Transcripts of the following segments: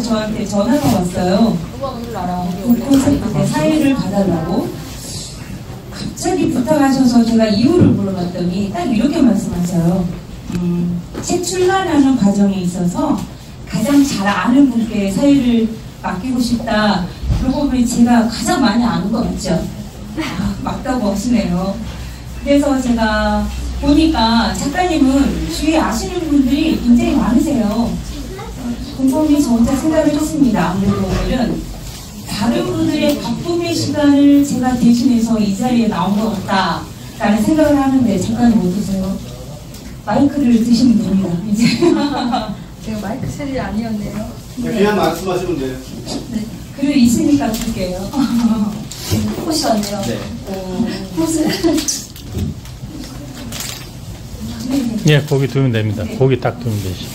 저한테 전화가 왔어요. 콘서트 때 사인을 봐달라고. 갑자기 부탁하셔서 제가 이유를 물어봤더니 딱 이렇게 말씀하셔요. 책 출간하는 과정에 있어서 가장 잘 아는 분께 사인을 맡기고 싶다. 그러고 보니 제가 가장 많이 아는 거 맞죠? 맞다고 하시네요. 그래서 제가 보니까 작가님은 주위에 아시는 분들이 굉장히 많으세요. 곰곰이 저 혼자 생각을 했습니다. 아무래도 오늘은 다른 분들의 바쁨의 시간을 제가 대신해서 이 자리에 나온 것 같다라는 생각을 하는데 작가님 어떠세요? 마이크를 드시면 됩니다. 이제 제가 마이크 셀이 아니었네요. 네. 그냥 말씀하시면 돼요. 네. 그리고 있으니까 줄게요. 꽃이 왔네요. 네. 꽃을 예, 거기 두면 됩니다. 네. 거기 딱 두면 되시.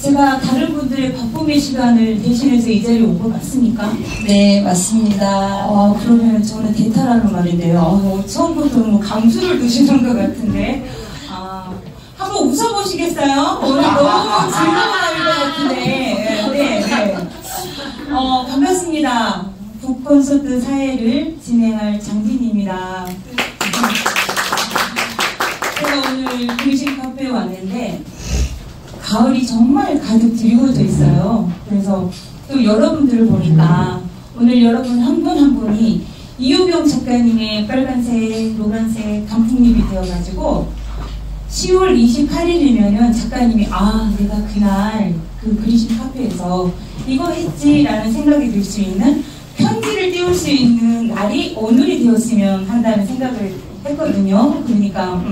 제가 다른 분들의 바쁨의 시간을 대신해서 이 자리에 온 거 맞습니까? 네, 맞습니다. 그러면 저는 대타라는 말인데요. 처음부터 뭐 감수를 두시는 것 같은데. 한번 웃어보시겠어요? 오늘 너무 즐거운 날인 것 같은데. 네. 반갑습니다. 북콘서트 사회를 진행할 장진입니다. 제가 오늘 그리신 카페에 왔는데 가을이 정말 가득 드리워져 있어요. 그래서 또 여러분들을 보니까 오늘 여러분 한 분 한 분이 이효경 작가님의 빨간색, 노란색 단풍잎이 되어가지고 10월 28일이면은 작가님이 내가 그날 그 그리신 카페에서 이거 했지라는 생각이 들 수 있는 편지를 띄울 수 있는 날이 오늘이 되었으면 한다는 생각을 했거든요. 그러니까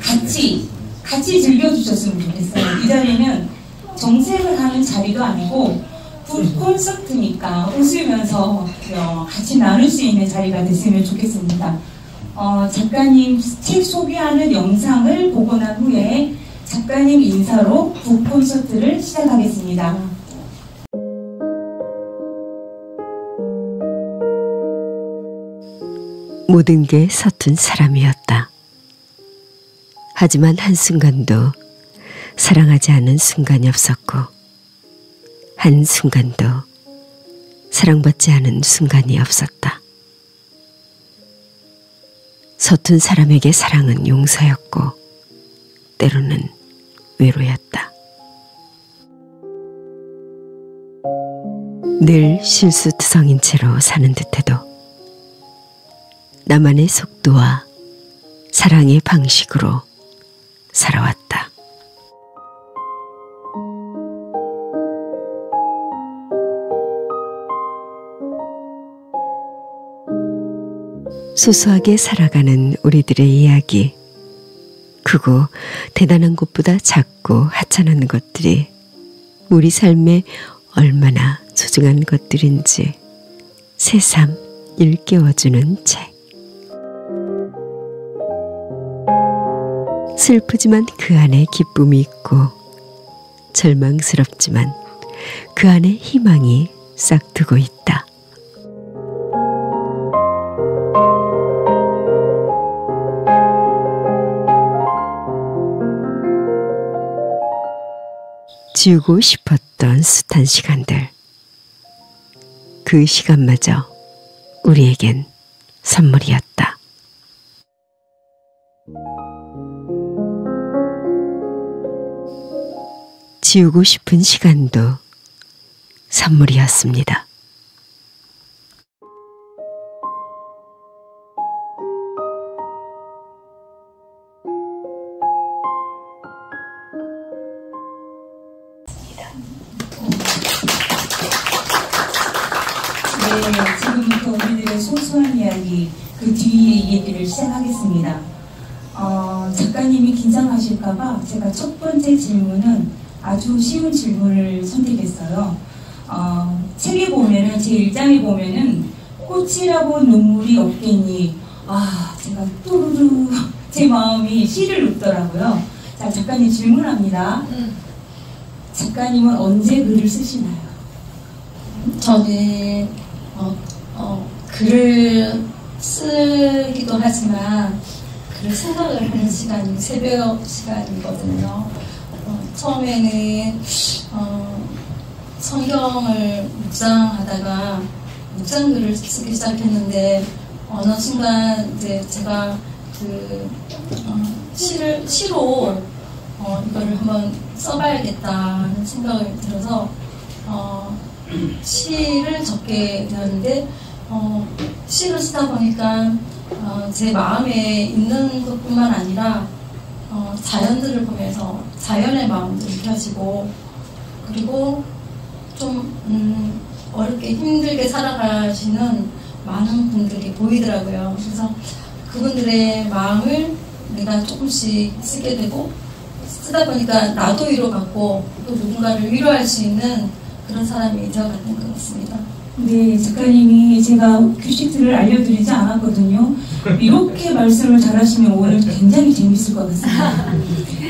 같이 즐겨주셨으면 좋겠어요. 이 자리는 정색을 하는 자리도 아니고 콘서트니까 웃으면서 같이 나눌 수 있는 자리가 됐으면 좋겠습니다. 작가님 책 소개하는 영상을 보고 난 후에 작가님 인사로 북콘서트를 시작하겠습니다. 모든 게 서툰 사람이었다. 하지만 한순간도 사랑하지 않은 순간이 없었고 한순간도 사랑받지 않은 순간이 없었다. 서툰 사람에게 사랑은 용서였고 때로는 외로였다. 늘 실수투성인 채로 사는 듯해도 나만의 속도와 사랑의 방식으로 살아왔다. 소소하게 살아가는 우리들의 이야기, 크고 대단한 것보다 작고 하찮은 것들이 우리 삶에 얼마나 소중한 것들인지 새삼 일깨워주는 책. 슬프지만 그 안에 기쁨이 있고 절망스럽지만 그 안에 희망이 싹트고 있다. 지우고 싶었던 숱한 시간들, 그 시간마저 우리에겐 선물이었다. 지우고 싶은 시간도 선물이었습니다. 네, 지금부터 우리들의 소소한 이야기, 그 뒤의 얘기를 시작하겠습니다. 작가님이 긴장하실까봐 제가 첫 번째 질문은 아주 쉬운 질문을 선택했어요. 책에 보면은, 제 1장에 보면은 꽃이라고 눈물이 없겠니? 제가 또르르 제 마음이 시를 읊더라고요. 자, 작가님 질문합니다. 작가님은 언제 글을 쓰시나요? 저는 글을 쓰기도 하지만 글을 생각을 하는 시간이 새벽 시간이거든요. 처음에는 성경을 묵상하다가 묵상글을 쓰기 시작했는데 어느 순간 이제 제가 시로 이거를 한번 써봐야겠다는 생각이 들어서 시를 적게 되었는데 시를 쓰다 보니까 제 마음에 있는 것뿐만 아니라 자연들을 보면서 자연의 마음도 느껴지고 그리고 좀 어렵게 힘들게 살아가시는 많은 분들이 보이더라고요. 그래서 그분들의 마음을 내가 조금씩 쓰게 되고 쓰다 보니까 나도 위로받고 또 누군가를 위로할 수 있는 그런 사람이 되어가는 것 같습니다. 네, 작가님이 제가 규칙들을 알려드리지 않았거든요. 이렇게 말씀을 잘하시면 오늘 굉장히 재밌을 것 같습니다.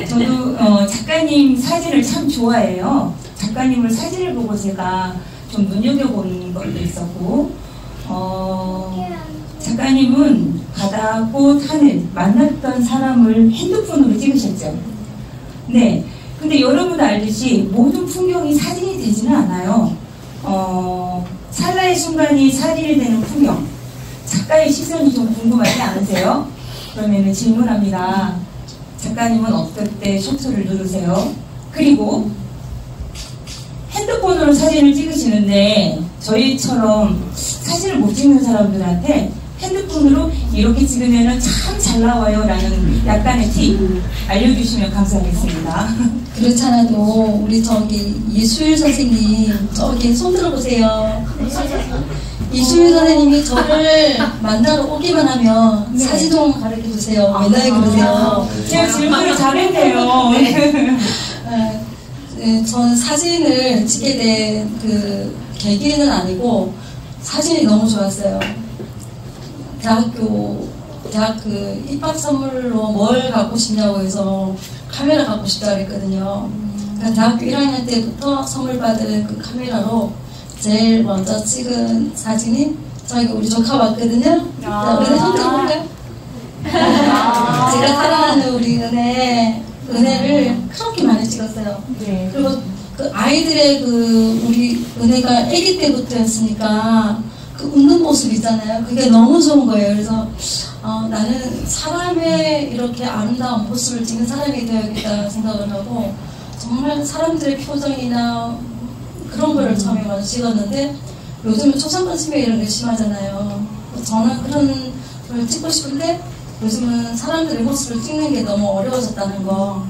저도 작가님 사진을 참 좋아해요. 작가님을 사진을 보고 제가 좀 눈여겨보는 것도 있었고 작가님은 바다, 꽃, 하늘 만났던 사람을 핸드폰으로 찍으셨죠. 네, 근데 여러분도 알듯이 모든 풍경이 사진이 되지는 않아요. 찰나의 순간이 사진이 되는 풍경. 작가의 시선이 좀 궁금하지 않으세요? 그러면 질문합니다. 작가님은 어떨 때 셔터를 누르세요? 그리고 핸드폰으로 사진을 찍으시는데 저희처럼 사진을 못 찍는 사람들한테 핸드폰으로 이렇게 찍으면 참 잘 나와요 라는 약간의 팁 알려주시면 감사하겠습니다. 그렇지 않아도 우리 저기 이수일 선생님 저기 손 들어보세요. 이수일 선생님이 저를 만나러 오기만 하면 네. 사진 좀 가르쳐주세요. 맨날 그러세요. 제가 질문을 잘했네요. 전 사진을 찍게 된 그 계기는 아니고 사진이 너무 좋았어요. 대학 그 입학 선물로 뭘 갖고 싶냐고 해서 카메라 갖고 싶다고 했거든요. 그러니까 대학교 1학년 때부터 선물 받은 그 카메라로 제일 먼저 찍은 사진이 저기 우리 조카 왔거든요. 은혜 손 들어볼까요? 제가 사랑하는 우리 은혜를 그렇게 많이 찍었어요. 네. 그리고 그 아이들의 그 우리 은혜가 아기 때부터였으니까 그 웃는 모습 있잖아요. 그게 너무 좋은 거예요. 그래서 나는 사람의 이렇게 아름다운 모습을 찍는 사람이 되어야겠다 생각을 하고 정말 사람들의 표정이나 그런 거를 처음에 먼저 찍었는데 요즘은 초상권 침해 이런 게 심하잖아요. 저는 그런 걸 찍고 싶은데 요즘은 사람들의 모습을 찍는 게 너무 어려워졌다는 거.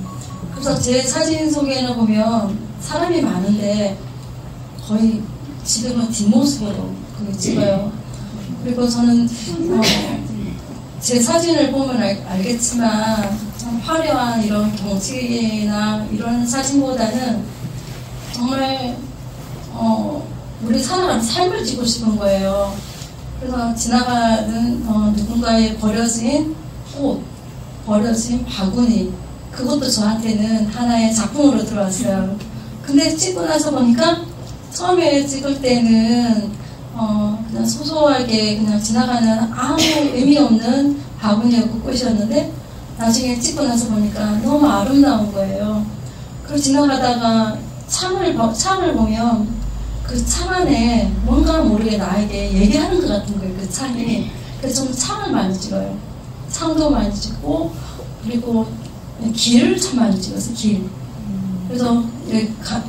그래서 제 사진 속에는 보면 사람이 많은데 거의 지금은 뒷모습으로 찍어요. 그리고 저는 제 사진을 보면 알겠지만 참 화려한 이런 경치나 이런 사진보다는 정말 우리 살아가는 삶을 찍고 싶은 거예요. 그래서 지나가는 누군가의 버려진 꽃, 버려진 바구니 그것도 저한테는 하나의 작품으로 들어왔어요. 근데 찍고 나서 보니까 처음에 찍을 때는 그냥 소소하게 그냥 지나가는 아무 의미 없는 바구니였고 꽃이었는데 나중에 찍고 나서 보니까 너무 아름다운 거예요. 그리고 지나가다가 창을 보면 그 창 안에 뭔가 모르게 나에게 얘기하는 것 같은 거예요. 그 창이. 그래서 좀 창을 많이 찍어요. 창도 많이 찍고 그리고 길을 참 많이 찍었어요. 길. 그래서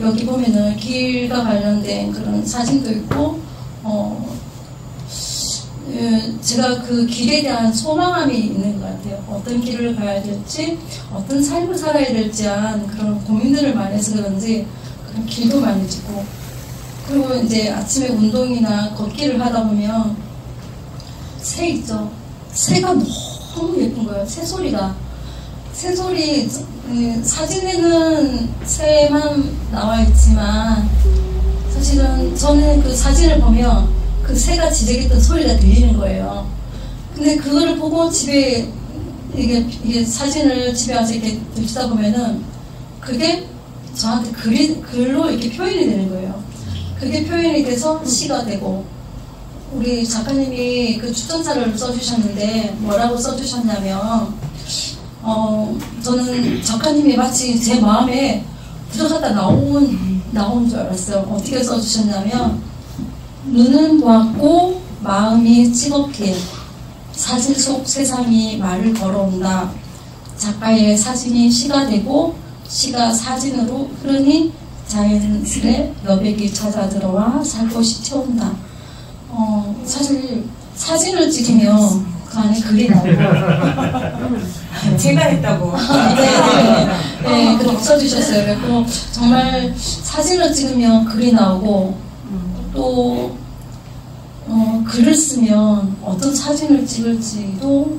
여기 보면은 길과 관련된 그런 사진도 있고 제가 그 길에 대한 소망함이 있는 것 같아요. 어떤 길을 가야 될지 어떤 삶을 살아야 될지 한 그런 고민들을 많이 해서 그런지 그런 길도 많이 찍고 그리고 이제 아침에 운동이나 걷기를 하다 보면 새 있죠. 새가 너무 예쁜 거예요. 새소리가. 새소리 사진에는 새만 나와 있지만 사실은 저는 그 사진을 보면 그 새가 지저귀던 소리가 들리는 거예요. 근데 그거를 보고 집에 이게 사진을 집에 와서 이렇게 들추다 보면은 그게 저한테 글로 이렇게 표현이 되는 거예요. 그게 표현이 돼서 시가 되고 우리 작가님이 그 추천사를 써주셨는데 뭐라고 써주셨냐면 저는 작가님이 마치 제 마음에 들어갔다 나온 나온 줄 알았어요. 어떻게 써주셨냐면 눈은 보았고 마음이 뜨겁게 사진 속 세상이 말을 걸어온다. 작가의 사진이 시가 되고 시가 사진으로 흐르니 자연스레 여백이 찾아 들어와 살포시 채운다. 사실 사진을 찍으면 그 안에 글이 나오고 제가 했다고. 네, 그렇게 써주셨어요. 그리고 정말 사진을 찍으면 글이 나오고 또 글을 쓰면 어떤 사진을 찍을지도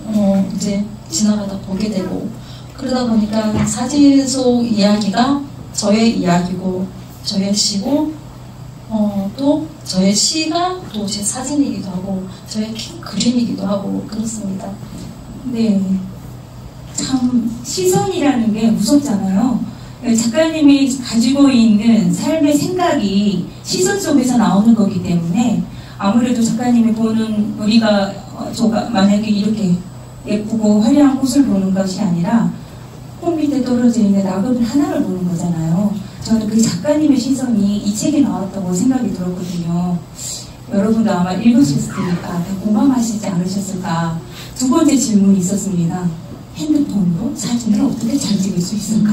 이제 지나가다 보게 되고 그러다 보니까 사진 속 이야기가 저의 이야기고 저의 시고 또 저의 시가 또 제 사진이기도 하고 저의 그림이기도 하고 그렇습니다. 네. 참 시선이라는 게 무섭잖아요. 작가님이 가지고 있는 삶의 생각이 시선 속에서 나오는 거기 때문에 아무래도 작가님이 보는 우리가 만약에 이렇게 예쁘고 화려한 꽃을 보는 것이 아니라 꽃 밑에 떨어져 있는 낙엽 하나를 보는 거잖아요. 저는 그 작가님의 시선이 이 책에 나왔다고 생각이 들었거든요. 여러분도 아마 읽으셨을 테니까 다 공감하시지 않으셨을까. 두 번째 질문이 있었습니다. 핸드폰으로 사진을 어떻게 잘 찍을 수 있을까?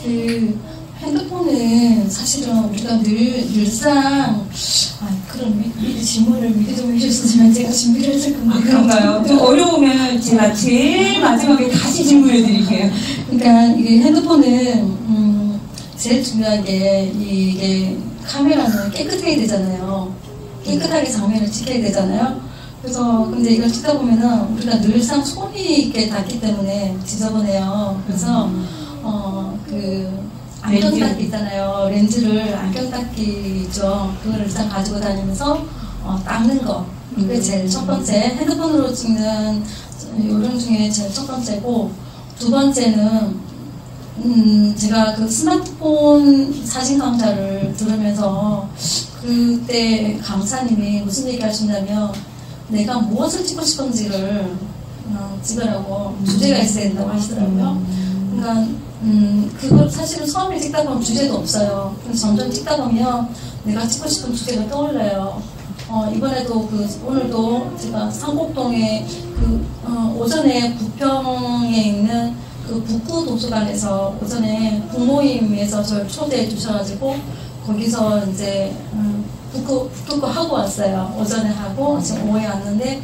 그 핸드폰은 사실은 우리가 늘상 그런 질문을 미리 좀 해주셨으면 제가 준비를 했을 건데 그런가요? 좀 어려우면 제가 제일 마지막에 다시 질문해 드릴게요. 그러니까 이게 핸드폰은 제일 중요한 게 이게 카메라는 깨끗해야 되잖아요. 깨끗하게 장면을 찍혀야 되잖아요. 그래서 근데 이걸 찍다 보면은 우리가 늘상 손이 이렇게 닿기 때문에 지저분해요. 그래서 그 안경 닦기 있잖아요. 렌즈를 안경 닦기 있죠. 그걸 일단 가지고 다니면서 닦는 거. 그게 제일 첫 번째. 핸드폰으로 찍는 요령 중에 제일 첫 번째고 두 번째는 제가 그 스마트폰 사진 강좌를 들으면서 그때 강사님이 무슨 얘기 하신다면 내가 무엇을 찍고 싶은지를 찍으라고 주제가 있어야 된다고 하시더라고요. 그러니까 그걸 사실은 처음에 찍다 보면 주제도 없어요. 점점 찍다 보면 내가 찍고 싶은 주제가 떠올라요. 이번에도 오늘도 제가 상곡동에 오전에 부평에 있는 그 북구 도서관에서 오전에 부모임에서 저를 초대해 주셔가지고 거기서 이제 북구 하고 왔어요. 오전에 하고 지금 오후에 왔는데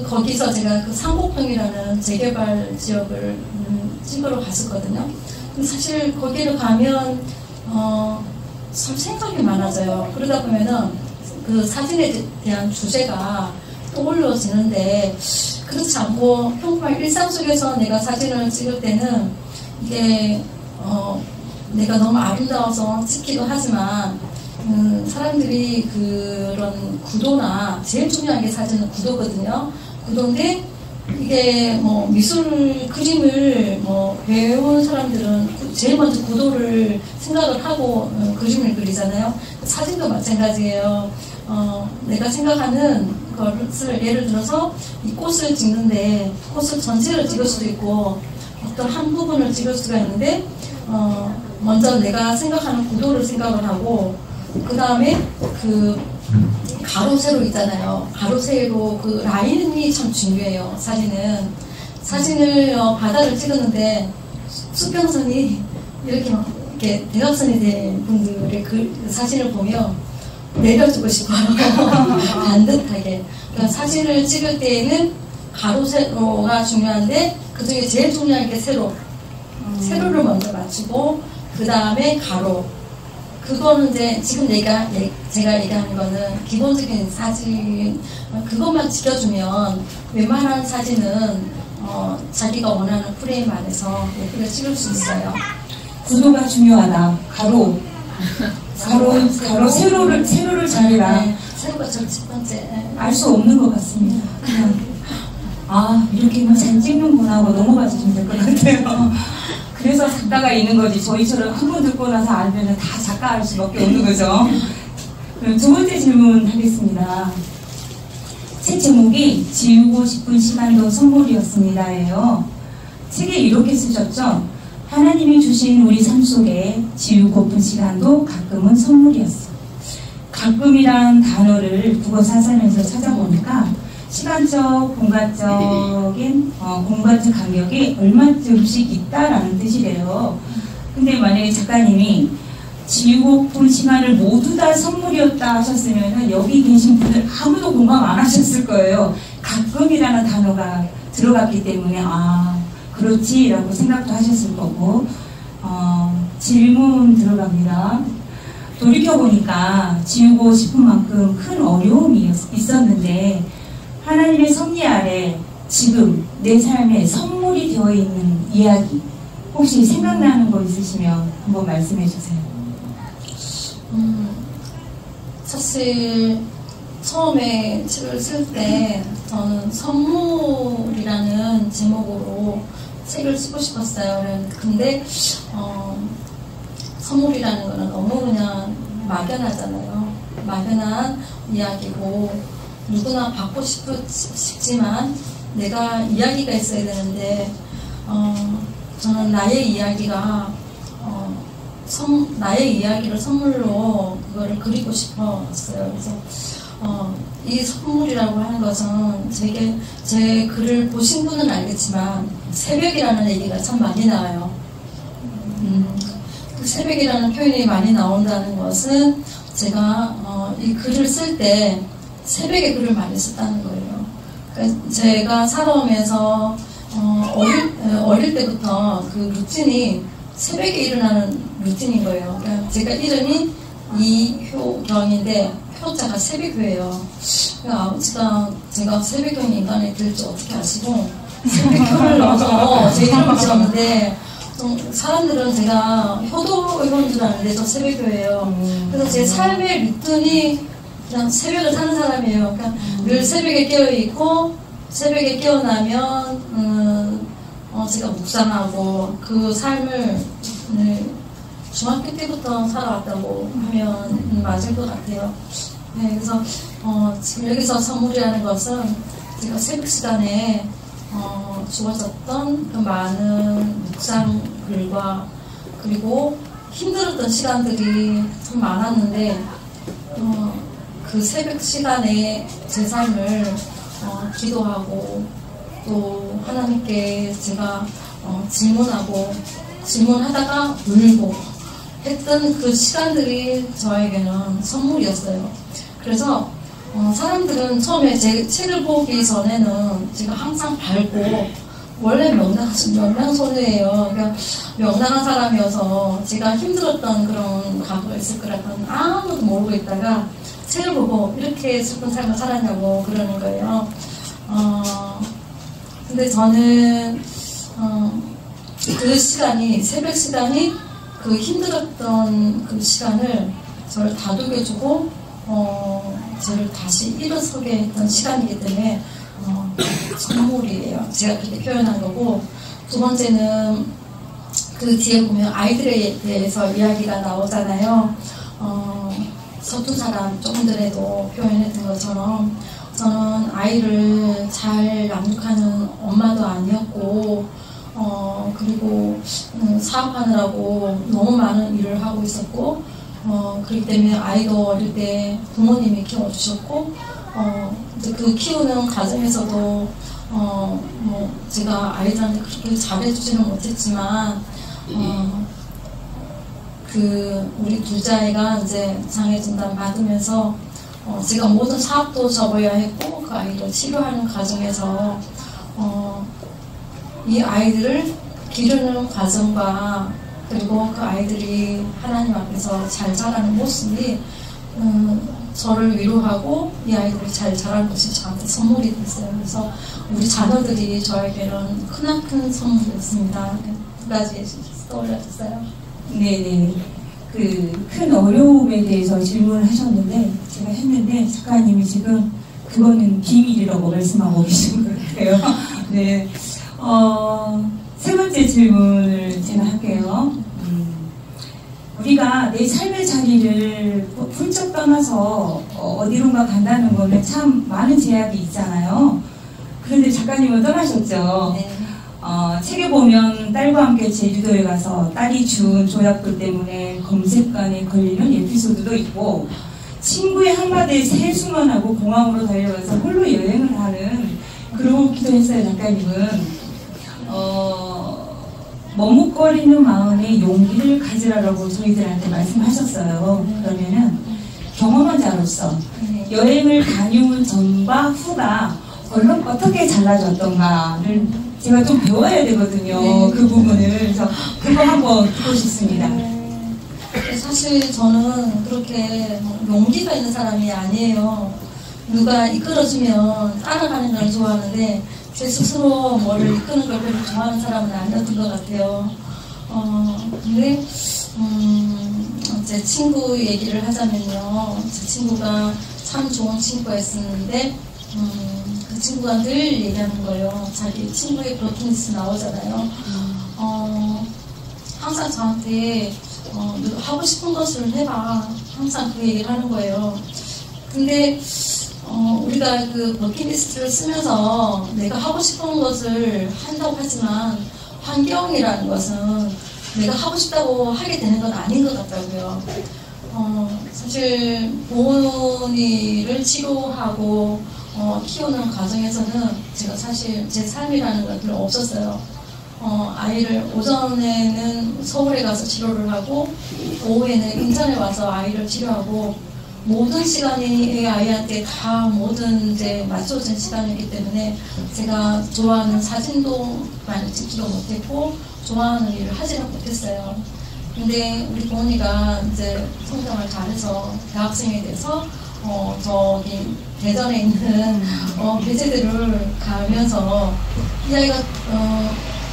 거기서 제가 그 상곡동이라는 재개발 지역을 찍으러 갔었거든요. 근데 사실 거기를 가면 참 생각이 많아져요. 그러다 보면은 그 사진에 대한 주제가 떠올려지는데 그렇지 않고 평범한 일상 속에서 내가 사진을 찍을 때는 이게 내가 너무 아름다워서 찍기도 하지만 사람들이 그런 구도나 제일 중요한 게 사진은 구도거든요. 구도인데 이게 뭐 미술 그림을 배운 사람들은 제일 먼저 구도를 생각을 하고 그림을 그리잖아요. 사진도 마찬가지예요. 내가 생각하는 것을 예를 들어서 이 꽃을 찍는데 꽃을 전체를 찍을 수도 있고 어떤 한 부분을 찍을 수가 있는데 먼저 내가 생각하는 구도를 생각을 하고 그 다음에 그 가로 세로 있잖아요. 가로 세로 그 라인이 참 중요해요. 사진을 바다를 찍었는데 수평선이 이렇게 대각선이 된 분들의 그 사진을 보면 내려주고 싶어요. 반듯하게. 그러니까 사진을 찍을 때에는 가로 세로가 중요한데 그 중에 제일 중요한 게 세로. 세로를 먼저 맞추고 그 다음에 가로. 그거는 이제 지금 제가 얘기하는 거는 기본적인 사진 그것만 지켜주면 웬만한 사진은 자기가 원하는 프레임 안에서 예쁘게 찍을 수 있어요. 구도가 중요하다. 가로 세로를 잘해라. 네, 세로가 첫 번째. 알 수 없는 것 같습니다. 그냥 이렇게만 잘 찍는구나 하고 넘어가 주시면 될 것 같아요. 그래서 작가가 있는 거지. 저희처럼 한 번 듣고 나서 알면 다 작가 할 수밖에 없는 거죠. 그럼 두 번째 질문 하겠습니다. 책 제목이 지우고 싶은 시간도 선물이었습니다예요. 책에 이렇게 쓰셨죠. 하나님이 주신 우리 삶 속에 지우고픈 시간도 가끔은 선물이었어. 가끔이란 단어를 국어 사전에서 찾아보니까 시간적, 공간적 간격이 얼마쯤씩 있다라는 뜻이래요. 근데 만약에 작가님이 지우고픈 시간을 모두 다 선물이었다 하셨으면 여기 계신 분들 아무도 공감 안 하셨을 거예요. 가끔이라는 단어가 들어갔기 때문에 아 그렇지라고 생각도 하셨을 거고. 질문 들어갑니다. 돌이켜보니까 지우고 싶은 만큼 큰 어려움이 있었는데 하나님의 섭리 아래 지금 내 삶에 선물이 되어 있는 이야기 혹시 생각나는 거 있으시면 한번 말씀해 주세요. 사실 처음에 책을 쓸 때 저는 선물이라는 제목으로 책을 쓰고 싶었어요. 근데 선물이라는 거는 너무 그냥 막연하잖아요. 막연한 이야기고 누구나 받고 싶지만 내가 이야기가 있어야 되는데 저는 나의 이야기가 나의 이야기를 선물로 그거를 그리고 싶었어요. 그래서 이 선물이라고 하는 것은 제 글을 보신 분은 알겠지만 새벽이라는 얘기가 참 많이 나와요. 그 새벽이라는 표현이 많이 나온다는 것은 제가 이 글을 쓸 때 새벽에 글을 많이 썼다는 거예요. 그러니까 제가 살아오면서 어릴 때부터 그 루틴이 새벽에 일어나는 루틴인 거예요. 그러니까 제가 이름이 이효경인데 표자가 새벽효예요. 그러니까 아버지가 제가 새벽효 인간이 될 줄 어떻게 아시고 새벽효를 넣어서 제 이름을 지었는데 사람들은 제가 효도효인 줄 아는데 저 새벽효예요. 그래서 제 삶의 루틴이 그냥 새벽을 사는 사람이에요. 그러니까 늘 새벽에 깨어있고 새벽에 깨어나면 제가 묵상하고 그 삶을 중학교 때부터 살아왔다고 하면 맞을 것 같아요. 네, 그래서 지금 여기서 선물이라는 것은 제가 새벽 시간에 주어졌던 그 많은 묵상글과 그리고 힘들었던 시간들이 참 많았는데 그 새벽 시간에 제 삶을 기도하고 또 하나님께 제가 질문하다가 울고 했던 그 시간들이 저에게는 선물이었어요. 그래서 사람들은 처음에 제 책을 보기 전에는 제가 항상 밝고 원래 명랑소녀예요. 그러니까 명랑한 사람이어서 제가 힘들었던 그런 과거가 있을 거라고는 아무도 모르고 있다가 책을 보고 이렇게 슬픈 삶을 살았냐고 그러는 거예요. 근데 저는 그 시간이 새벽 시간이 그 힘들었던 그 시간을 저를 다독여주고 저를 다시 일어서게 했던 시간이기 때문에 선물이에요. 제가 그렇게 표현한 거고, 두 번째는 그 뒤에 보면 아이들에 대해서 이야기가 나오잖아요. 서툰 사람 조금 전에도 표현했던 것처럼 저는 아이를 잘 양육하는 엄마도 아니었고 그리고 사업하느라고 너무 많은 일을 하고 있었고 그렇기 때문에 아이도 어릴 때 부모님이 키워주셨고 그 키우는 과정에서도 뭐 제가 아이들한테 그렇게 잘해주지는 못했지만 그 우리 둘째 아이가 이제 장애 진단 받으면서 제가 모든 사업도 접어야 했고 그 아이를 치료하는 과정에서 이 아이들을 기르는 과정과 그리고 그 아이들이 하나님 앞에서 잘 자라는 모습이 저를 위로하고 이 아이들이 잘 자라는 것이 저한테 선물이 됐어요. 그래서 우리 자녀들이 저에게는 크나큰 선물이었습니다. 두 가지 떠올렸어요. 네네. 그 큰 어려움에 대해서 질문을 하셨는데 제가 했는데 작가님이 지금 그거는 비밀이라고 말씀하고 계신 것 같아요. 네. 세 번째 질문을 제가 할게요. 우리가 내 삶의 자리를 훌쩍 떠나서 어디론가 간다는 거는 참 많은 제약이 있잖아요. 그런데 작가님은 떠나셨죠. 네. 책에 보면 딸과 함께 제주도에 가서 딸이 준 조약돌 때문에 검색관에 걸리는 에피소드도 있고, 친구의 한마디에 세수만하고 공항으로 달려가서 홀로 여행을 하는, 그러기도 했어요. 작가님은 머뭇거리는 마음에 용기를 가지라고 저희들한테 말씀하셨어요. 그러면은 경험한 자로서 여행을 다녀온 전과 후가 어떻게 달라졌던가를 제가 좀 배워야 되거든요. 네. 그 부분을. 그래서 그거 한번 듣고 싶습니다. 사실 저는 그렇게 용기가 있는 사람이 아니에요. 누가 이끌어주면 따라가는 걸 좋아하는데 제 스스로 뭐를 이끄는 걸 별로 좋아하는 사람은 아니었던 것 같아요. 근데 제 친구 얘기를 하자면요. 제 친구가 참 좋은 친구였었는데 그 친구가 늘 얘기하는 거예요. 자기 친구의 버킷리스트 나오잖아요. 항상 저한테 하고 싶은 것을 해봐. 항상 그 얘기를 하는 거예요. 근데 우리가 그 버킷리스트를 쓰면서 내가 하고 싶은 것을 한다고 하지만 환경이라는 것은 내가 하고 싶다고 하게 되는 건 아닌 것 같다고요. 사실 보온이를 치료하고 키우는 과정에서는 제가 사실 제 삶이라는 건 별로 없었어요. 아이를 오전에는 서울에 가서 치료를 하고 오후에는 인천에 와서 아이를 치료하고 모든 시간이 아이한테 다 모든 이제 맞춰진 시간이기 때문에 제가 좋아하는 사진도 많이 찍지도 못했고 좋아하는 일을 하지는 못했어요. 근데 우리 보은이가 이제 성장을 잘해서 대학생이 돼서 저기 대전에 있는 배제들을 가면서 이 아이가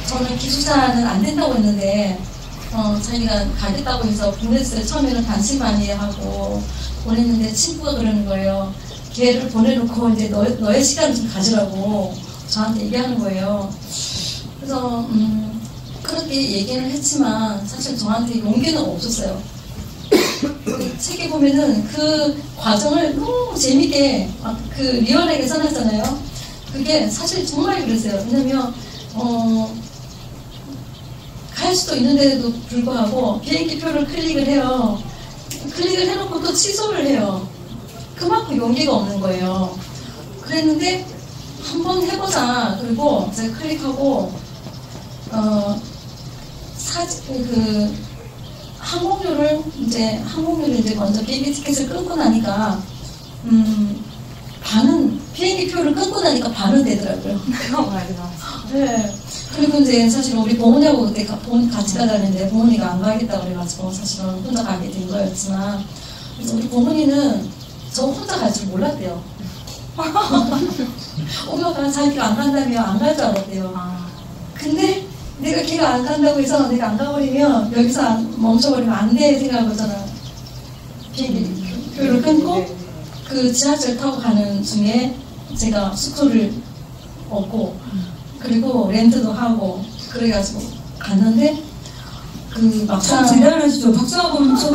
저는 기숙사는 안 된다고 했는데 자기가 가겠다고 해서 보냈어요. 처음에는 단신반이 하고 보냈는데 친구가 그러는 거예요. 걔를 보내놓고 이제 너의 시간을 좀 가지라고 저한테 얘기하는 거예요. 그래서 그렇게 얘기를 했지만 사실 저한테 용기는 없었어요. 그 책에 보면은 그 과정을 너무 재밌게 그 리얼하게 써놨잖아요. 그게 사실 정말 그랬어요. 왜냐면 갈 수도 있는데도 불구하고 비행기표를 클릭을 해요. 클릭을 해놓고 또 취소를 해요. 그만큼 용기가 없는 거예요. 그랬는데 한번 해보자. 그리고 제가 클릭하고 항공료를 이제 먼저 비행기 티켓을 끊고 나니까 반은 비행기 표를 끊고 나니까 반은 되더라고요. 네. 그리고 이제 사실 우리 보은이하고 그때 같이 가자는데 보은이가 안 가겠다 그래가지고 사실은 혼자 가게 된 거였지만 그래서 우리 보은이는 저 혼자 갈 줄 몰랐대요. 엄마가 자기가 안 간다며 안 갈 줄 알았대요. 근데 내가 걔가 안 간다고 해서 내가 안 가버리면 여기서 멈춰버리면 안 돼 생각한 거잖아. 비행기표를 끊고 그 지하철 타고 가는 중에 제가 숙소를 얻고 그리고 렌트도 하고 그래가지고 갔는데 그 막상 대단하시죠. 박수 한번 막상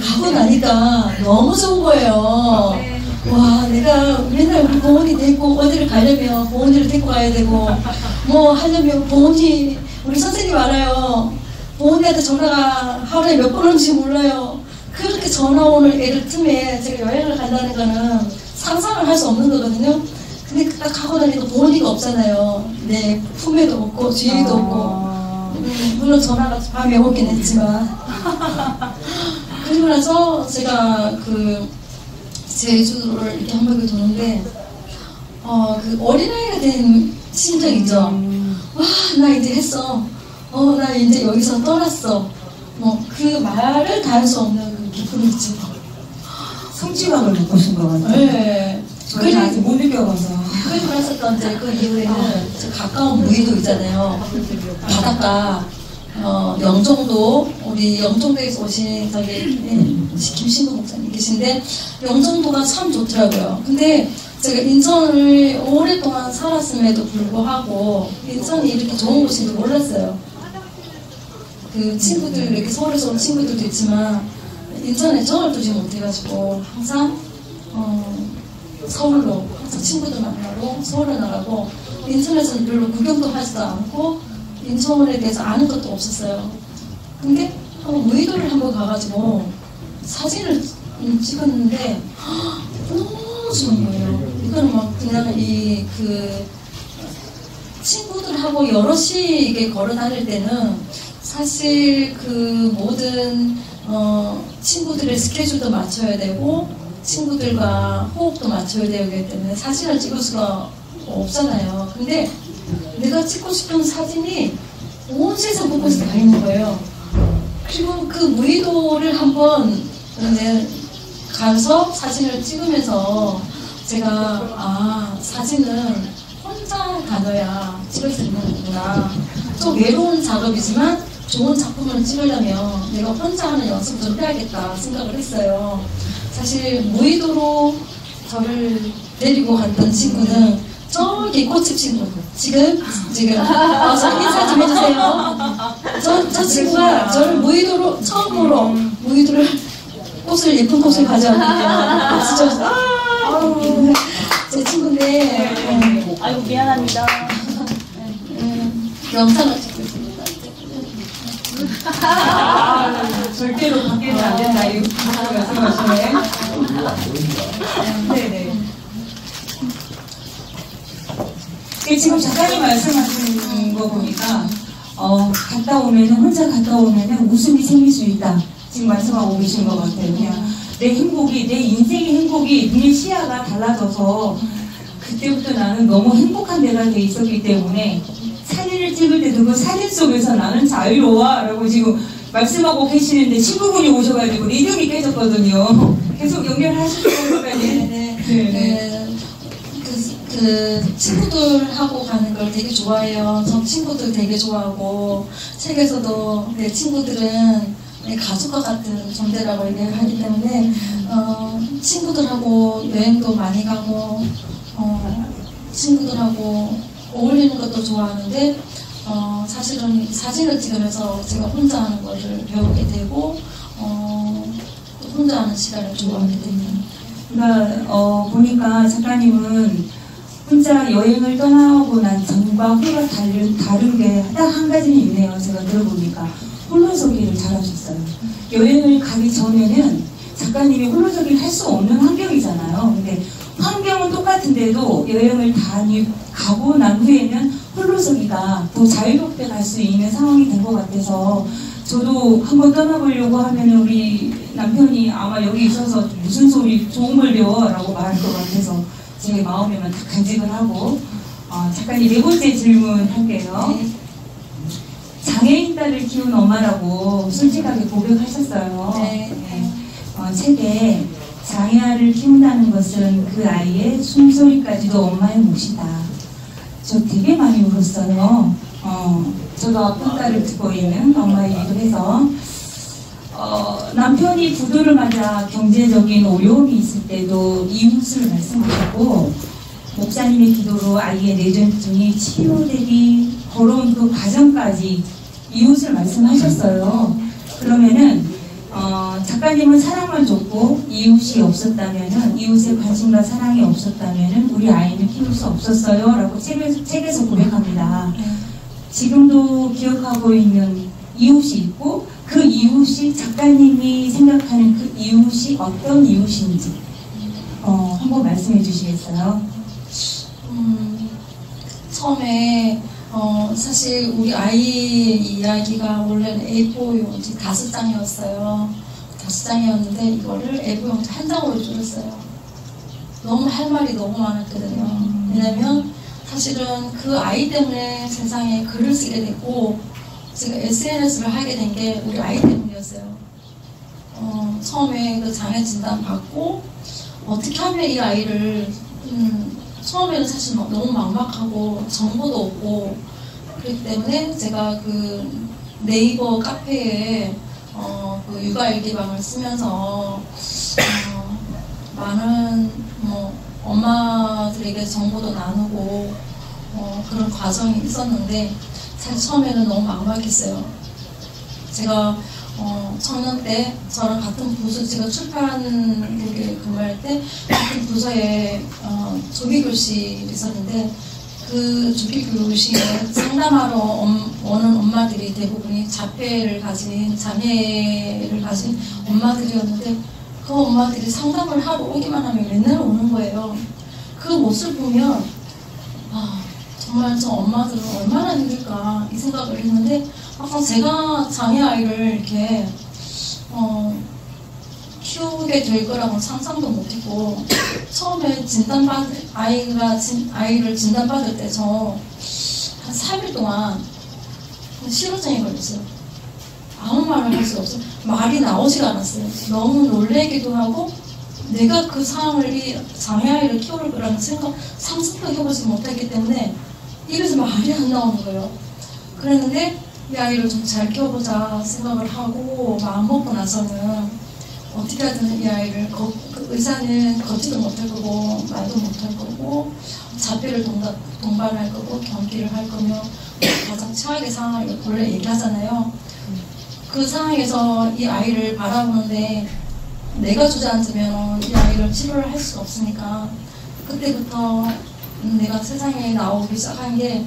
가고 나니까 너무 좋은 거예요. 와, 내가 맨날 우리 보은이 데리고 어디를 가려면 보은이를 데리고 가야 되고 뭐 하려면 보은이 우리 선생님 알아요. 보은이한테 전화가 하루에 몇 번 오는지 몰라요. 그렇게 전화 오는 애들 틈에 제가 여행을 간다는 거는 상상을 할 수 없는 거거든요. 근데 딱 가고 나니까 보은이가 없잖아요. 내 품에도 없고 뒤에도 없고 물론 전화가 밤에 오긴 했지만 그리고 나서 제가 그 제주도를 이렇게 한 바퀴 도는데 그 어린아이가 된 심정이죠. 와, 나 이제 했어. 나 이제 여기서 떠났어. 뭐 그 말을 다 할 수 없는 그 기쁨이 있죠. 성취감을 느끼신 것 같아요. 네. 저희는 아직 못 느껴봐서. 그리고 나서 이제 그 이후에는 가까운 무의도 있잖아요. 바닷가 영종도 우리 영종도에서 오신 저기 김신구 목사님 계신데 영종도가 참 좋더라고요. 근데 제가 인천을 오랫동안 살았음에도 불구하고 인천이 이렇게 좋은 곳인지 몰랐어요. 그 친구들 이렇게 서울에서 온 친구들도 있지만 인천에 정을 두지 못해가지고 항상 서울로 그래서 친구들 만나러 서울에 나가고 인천에서는 별로 구경도 하지도 않고 인천에 대해서 아는 것도 없었어요. 근데 무의도를 한번 가가지고 사진을 찍었는데 너무 좋은 거예요. 이거는 막 그냥 친구들하고 여럿이 이게 걸어 다닐 때는 사실 그 모든 친구들의 스케줄도 맞춰야 되고 친구들과 호흡도 맞춰야 되기 때문에 사진을 찍을 수가 없잖아요. 근데 내가 찍고 싶은 사진이 온 세상 곳곳에 다 있는 거예요. 그리고 그 무의도를 한번 가서 사진을 찍으면서 제가 사진은 혼자 가져야 찍을 수 있는 거구나. 좀 외로운 작업이지만 좋은 작품을 찍으려면 내가 혼자 하는 연습을 좀 해야겠다 생각을 했어요. 사실 무의도로 저를 데리고 갔던 친구는 저기 꽃집 친구 지금 와서 인사 좀 해주세요. 저 친구가 저를 무의도로 처음으로 무의도를 꽃을 예쁜 꽃을 가져왔거든요. 제 친구인데 아이고 미안합니다. 영상을 찍고 있습니다. 절대로 밖에는 안 된다. 이거 말씀하시네. 네네. 지금 작가님 말씀하시는 거 보니까 혼자 갔다 오면은 웃음이 생길 수 있다. 지금 말씀하고 계신 것 같아요. 그냥 내 인생의 행복이 눈의 시야가 달라져서 그때부터 나는 너무 행복한 데가 돼 있었기 때문에 사진을 찍을 때도 그 사진 속에서 나는 자유로워 라고 지금 말씀하고 계시는데 친구분이 오셔가지고 리듬이 깨졌거든요. 계속 연결하시는 거까지. 그 친구들하고 가는 걸 되게 좋아해요. 저 친구들 되게 좋아하고 책에서도 내 친구들은 내 가족과 같은 존재라고 얘기를 하기 때문에 친구들하고 여행도 많이 가고 친구들하고 어울리는 것도 좋아하는데 사실은 사진을 찍으면서 제가 혼자 하는 것을 배우게 되고 혼자 하는 시간을 좋아하게 됩니다. 그러니까 보니까 작가님은 혼자 여행을 떠나고 난 전과 후가 다른 게 딱 한 가지는 있네요. 제가 들어보니까 홀로서기를 잘하셨어요. 여행을 가기 전에는 작가님이 홀로서기를 할 수 없는 환경이잖아요. 근데 환경은 똑같은데도 여행을 가고 난 후에는 홀로서기가 더 자유롭게 갈 수 있는 상황이 된 것 같아서 저도 한번 떠나보려고 하면 우리 남편이 아마 여기 있어서 무슨 소리 좋은 걸 배워 라고 말할 것 같아서 제 마음에만 다 간직을 하고 작가님 네 번째 질문 할게요. 네. 장애인 딸을 키운 엄마라고 솔직하게 고백하셨어요. 네. 책에 장애아를 키운다는 것은 그 아이의 숨소리까지도 엄마의 몫이다. 저 되게 많이 울었어요. 저도 아픈 딸을 듣고 있는 엄마이기도 해서 남편이 부도를 맞아 경제적인 어려움이 있을 때도 이웃을 말씀하셨고 목사님의 기도로 아이의 뇌전증이 치료되기 걸어온 그 과정까지 이웃을 말씀하셨어요. 그러면은 작가님은 사랑만 줬고 이웃이 없었다면은 이웃의 관심과 사랑이 없었다면은 우리 아이는 키울 수 없었어요 라고 책에서 고백합니다. 지금도 기억하고 있는 이웃이 있고 그 이웃이 작가님이 생각하는 그 이웃이 어떤 이웃인지 한번 말씀해 주시겠어요? 처음에 사실 우리 아이의 이야기가 원래는 A4 용지 5장이었어요. 5장이었는데 이거를 A4 용지 1장으로 줄였어요. 너무 할 말이 너무 많았거든요. 왜냐면 사실은 그 아이 때문에 세상에 글을 쓰게 됐고 제가 SNS를 하게 된 게 우리 아이 때문이었어요. 처음에 그 장애 진단 받고 어떻게 하면 이 아이를 처음에는 사실 너무 막막하고 정보도 없고 그렇기 때문에 제가 그 네이버 카페에 그 육아일기방을 쓰면서 많은 엄마들에게 정보도 나누고 그런 과정이 있었는데 사실 처음에는 너무 막막했어요. 제가 청년 때 저랑 같은 부서, 제가 출판국에 근무할 때 같은 부서에 조기교실이 있었는데 그 조기교실에 상담하러 오는 엄마들이 대부분이 장애를 가진 엄마들이었는데 그 엄마들이 상담을 하러 오기만 하면 맨날 오는 거예요. 그 모습을 보면 정말 저 엄마들은 얼마나 힘들까 이 생각을 했는데 막상 제가 장애아이를 이렇게 키우게 될 거라고는 상상도 못했고 처음에 아이를 진단받을 때 저 한 3일 동안 실어증이 걸렸어요. 아무 말을 할 수 없어요. 말이 나오지가 않았어요. 너무 놀래기도 하고 내가 그 상황을 이 장애아이를 키울 거라는 상상도 해보지 못했기 때문에 입에서 말이 안 나오는 거예요. 그랬는데 이 아이를 좀 잘 키워보자 생각을 하고 마음 먹고 나서는 어떻게 하든 이 아이를 그 의사는 걷지도 못할 거고 말도 못할 거고 자폐를 동반할 거고 경기를 할 거며 가장 최악의 상황을 원래 얘기하잖아요. 그 상황에서 이 아이를 바라보는데 내가 주저앉으면 이 아이를 치료를 할 수가 없으니까 그때부터 내가 세상에 나오기 시작한 게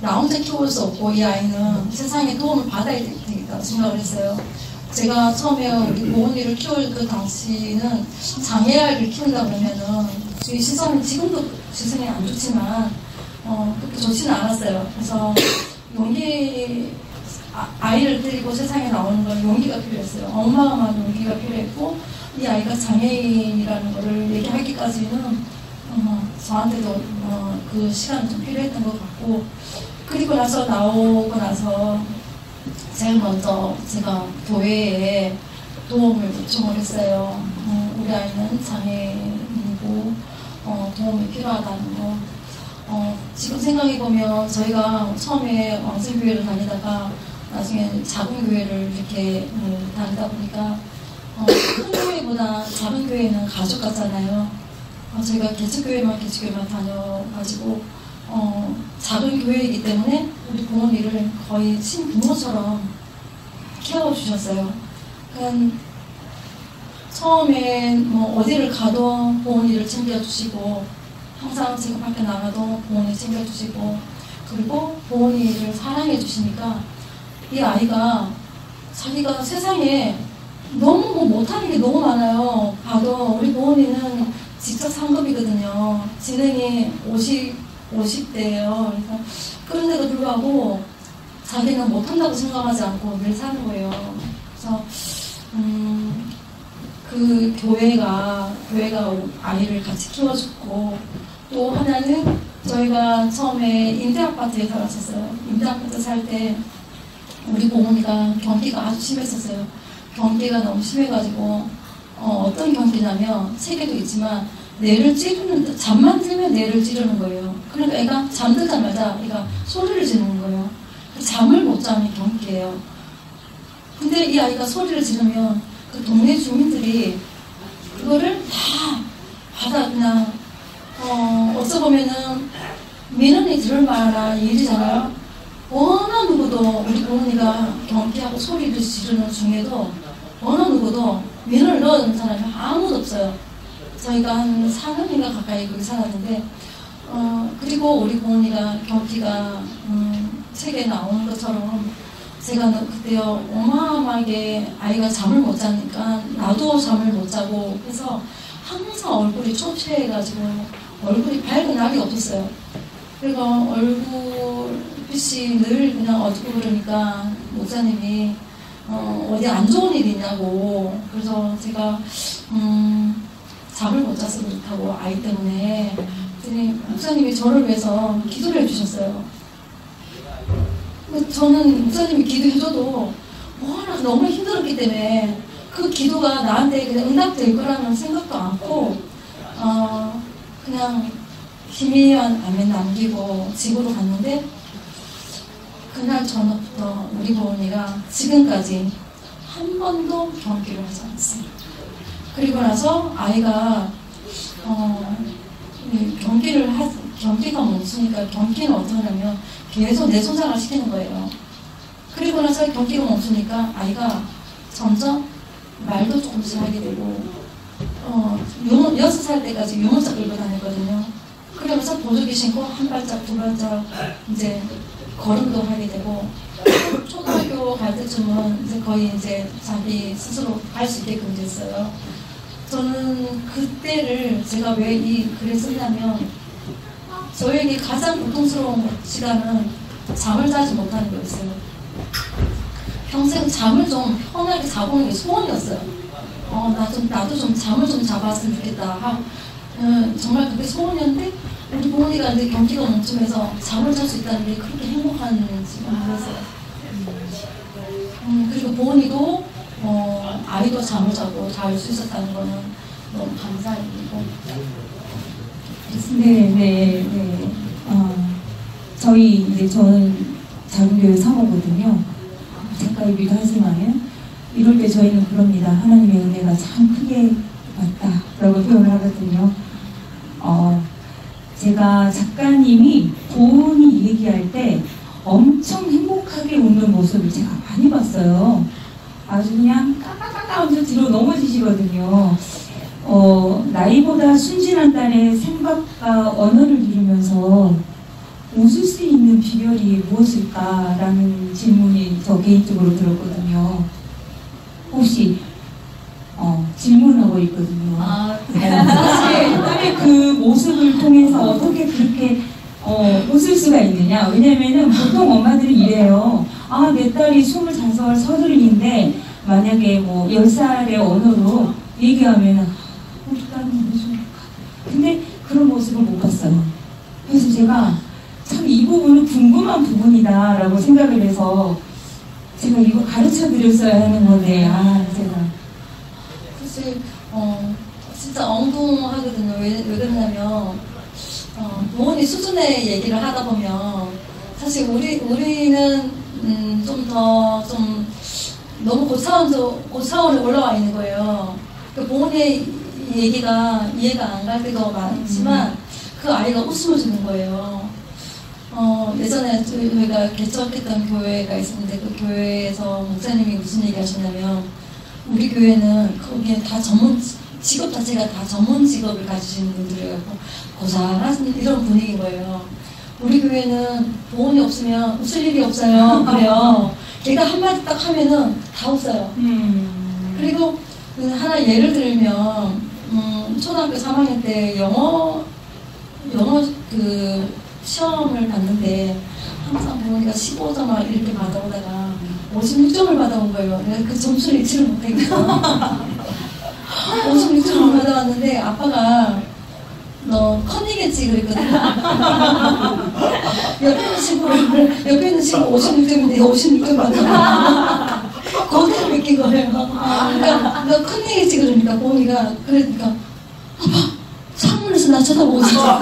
나 혼자 키울 수 없고 이 아이는 세상에 도움을 받아야 되겠다고 생각을 했어요. 제가 처음에 우리 모은이를 키울 그 당시는 장애아이를 키운다 그러면은 제 시선은 지금도 시선이 안 좋지만 그렇게 좋지는 않았어요. 그래서 아이를 데리고 세상에 나오는 건 용기가 필요했어요. 어마어마한 용기가 필요했고 이 아이가 장애인이라는 거를 얘기하기까지는 저한테도 그 시간이 좀 필요했던 것 같고 그리고 나서 나오고 나서 제일 먼저 제가 교회에 도움을 요청을 했어요. 우리 아이는 장애인이고 도움이 필요하다는 거. 지금 생각해보면 저희가 처음에 왕생교회를 다니다가 나중에 작은 교회를 이렇게 다니다 보니까 큰 교회보다 작은 교회는 가족 같잖아요. 저희가 개척교회만 다녀가지고 작은 교회이기 때문에 우리 부모님을 거의 친부모처럼 키워주셨어요. 그러니까 처음에 뭐 어디를 가도 부모님을 챙겨주시고 항상 제가 밖에 나가도 부모님 챙겨주시고 그리고 부모님을 사랑해주시니까 이 아이가 자기가 세상에 너무 못하는 게 너무 많아요. 봐도 우리 부모님은 직접 상급이거든요. 진행이 50대예요. 그런데도 불구하고 자기는 못한다고 생각하지 않고 늘 사는 거예요. 그래서 그 교회가 아이를 같이 키워줬고 또 하나는 저희가 처음에 임대아파트에 살았었어요. 임대아파트 살 때 우리 부모니가 경기가 아주 심했었어요. 경기가 너무 심해가지고 어떤 경기냐면 세계도 있지만 뇌를 찌르는 잠만 들면 뇌를 찌르는 거예요. 그러니까 애가 잠들자마자 애가 소리를 지르는 거예요. 잠을 못 자는 경기예요. 근데 이 아이가 소리를 지르면 그 동네 주민들이 그거를 다 받아 그냥 어찌 보면은 민원이 들을 만한 일이잖아요. 어느 누구도 우리 부모님가 경기하고 소리를 지르는 중에도 어느 누구도 민원을 넣어주는 사람이 아무도 없어요. 저희가 한 4년인가 가까이 거기 살았는데 그리고 우리 부모님가 경기가 책에 나오는 것처럼 제가 그때요 어마어마하게 아이가 잠을 못 자니까 나도 잠을 못 자고 해서 항상 얼굴이 초췌해가지고 얼굴이 밝은 날이 없었어요. 그리고 얼굴빛이 늘 그냥 어둡고 그러니까 목사님이 어디 안 좋은 일 있냐고 그래서 제가 잠을 못 자서 그렇다고 아이 때문에 그랬더니 목사님이 저를 위해서 기도를 해주셨어요. 저는 목사님이 기도해줘도 워낙 너무 힘들었기 때문에 그 기도가 나한테 그냥 응답될 거라는 생각도 않고 그냥 희미한 아멘 남기고 집으로 갔는데 그날 저녁부터 우리 부모님가 지금까지 한 번도 경기를 하지 않았어요. 그리고 나서 아이가 경기가 멈추니까 경기는 어떻게 하냐면 계속 뇌손상을 시키는 거예요. 그리고 나서 경기가 멈추니까 아이가 점점 말도 조금씩 하게 되고 6살 때까지 유모차 끌고 다녔거든요. 그러면서 보조기 신고 한 발짝 두 발짝 이제 걸음도 하게 되고 초등학교 갈 때쯤은 이제 거의 이제 자기 스스로 갈 수 있게끔 됐어요. 저는 그때를 제가 왜 이 글을 쓰냐면 저에게 가장 고통스러운 시간은 잠을 자지 못하는 거였어요. 평생 잠을 좀 편하게 자보는 게 소원이었어요. 나도 좀 잠을 좀 자봤으면 좋겠다. 정말 그게 소원이었는데 우리 부모니가 이제 경기가 멈추면서 잠을 잘 수 있다는 게 그렇게 행복한지 몰랐어요. 그리고 부모니도 아이도 잠을 자고 잘 수 있었다는 거는 너무 감사한 일이고. 네. 저는 작은교회 사모거든요. 작가이기도 하지만 이럴 때 저희는 그럽니다. 하나님의 은혜가 참 크게 왔다라고 표현을 하거든요. 제가 작가님이 보은이 얘기할 때 엄청 행복하게 웃는 모습을 제가 많이 봤어요. 아주 그냥 까까까까 하면서 뒤로 넘어지시거든요. 나이보다 순진한 딸의 생각과 언어를 기르면서 웃을 수 있는 비결이 무엇일까라는 질문이 저 개인적으로 들었거든요. 혹시 질문하고 있거든요. 사실 딸의 그 모습을 통해서 어떻게 그렇게 웃을 수가 있느냐. 왜냐면은 보통 엄마들이 이래요. 내 딸이 25살 서른인데 만약에 뭐 10살의 언어로 얘기하면은 우리 딸은 무슨 근데 그런 모습을 못 봤어요. 그래서 제가 참 이 부분은 궁금한 부분이다 라고 생각을 해서 제가 이거 가르쳐 드렸어야 하는 건데 제가 사실 진짜 엉뚱하거든요. 왜 그러냐면 부모님 수준의 얘기를 하다 보면 사실 우리는 좀 너무 고차원에 올라와 있는 거예요. 그 부모님의 얘기가 이해가 안 갈 때가 많지만 그 아이가 웃음을 주는 거예요. 예전에 저희가 개척했던 교회가 있었는데 그 교회에서 목사님이 무슨 얘기 하셨냐면 우리 교회는 거기에 다 직업 자체가 다 전문 직업을 가지시는 분들이라고 고상하신 이런 분위기인 거예요. 우리 교회는 보온이 없으면 웃을 일이 없어요. 그래요. 걔가 한마디 딱 하면은 다 웃어요. 그리고 하나 예를 들면 초등학교 3학년 때 영어 그 시험을 봤는데 항상 부모니까 15점 이렇게 받아오다가 56점을 받아온 거예요. 내가 그 점수를 잊지를 못했거든요. 56점을 받아왔는데 아빠가 너 컨이겠지 그랬거든요. 옆에 있는 친구 56점인데 56점 받아. 거기서 느낀 거예요. 그러니까 너 컨이겠지 그러니까 부모니까 그러니까 아빠 창문에서 나 쳐다보고 있어.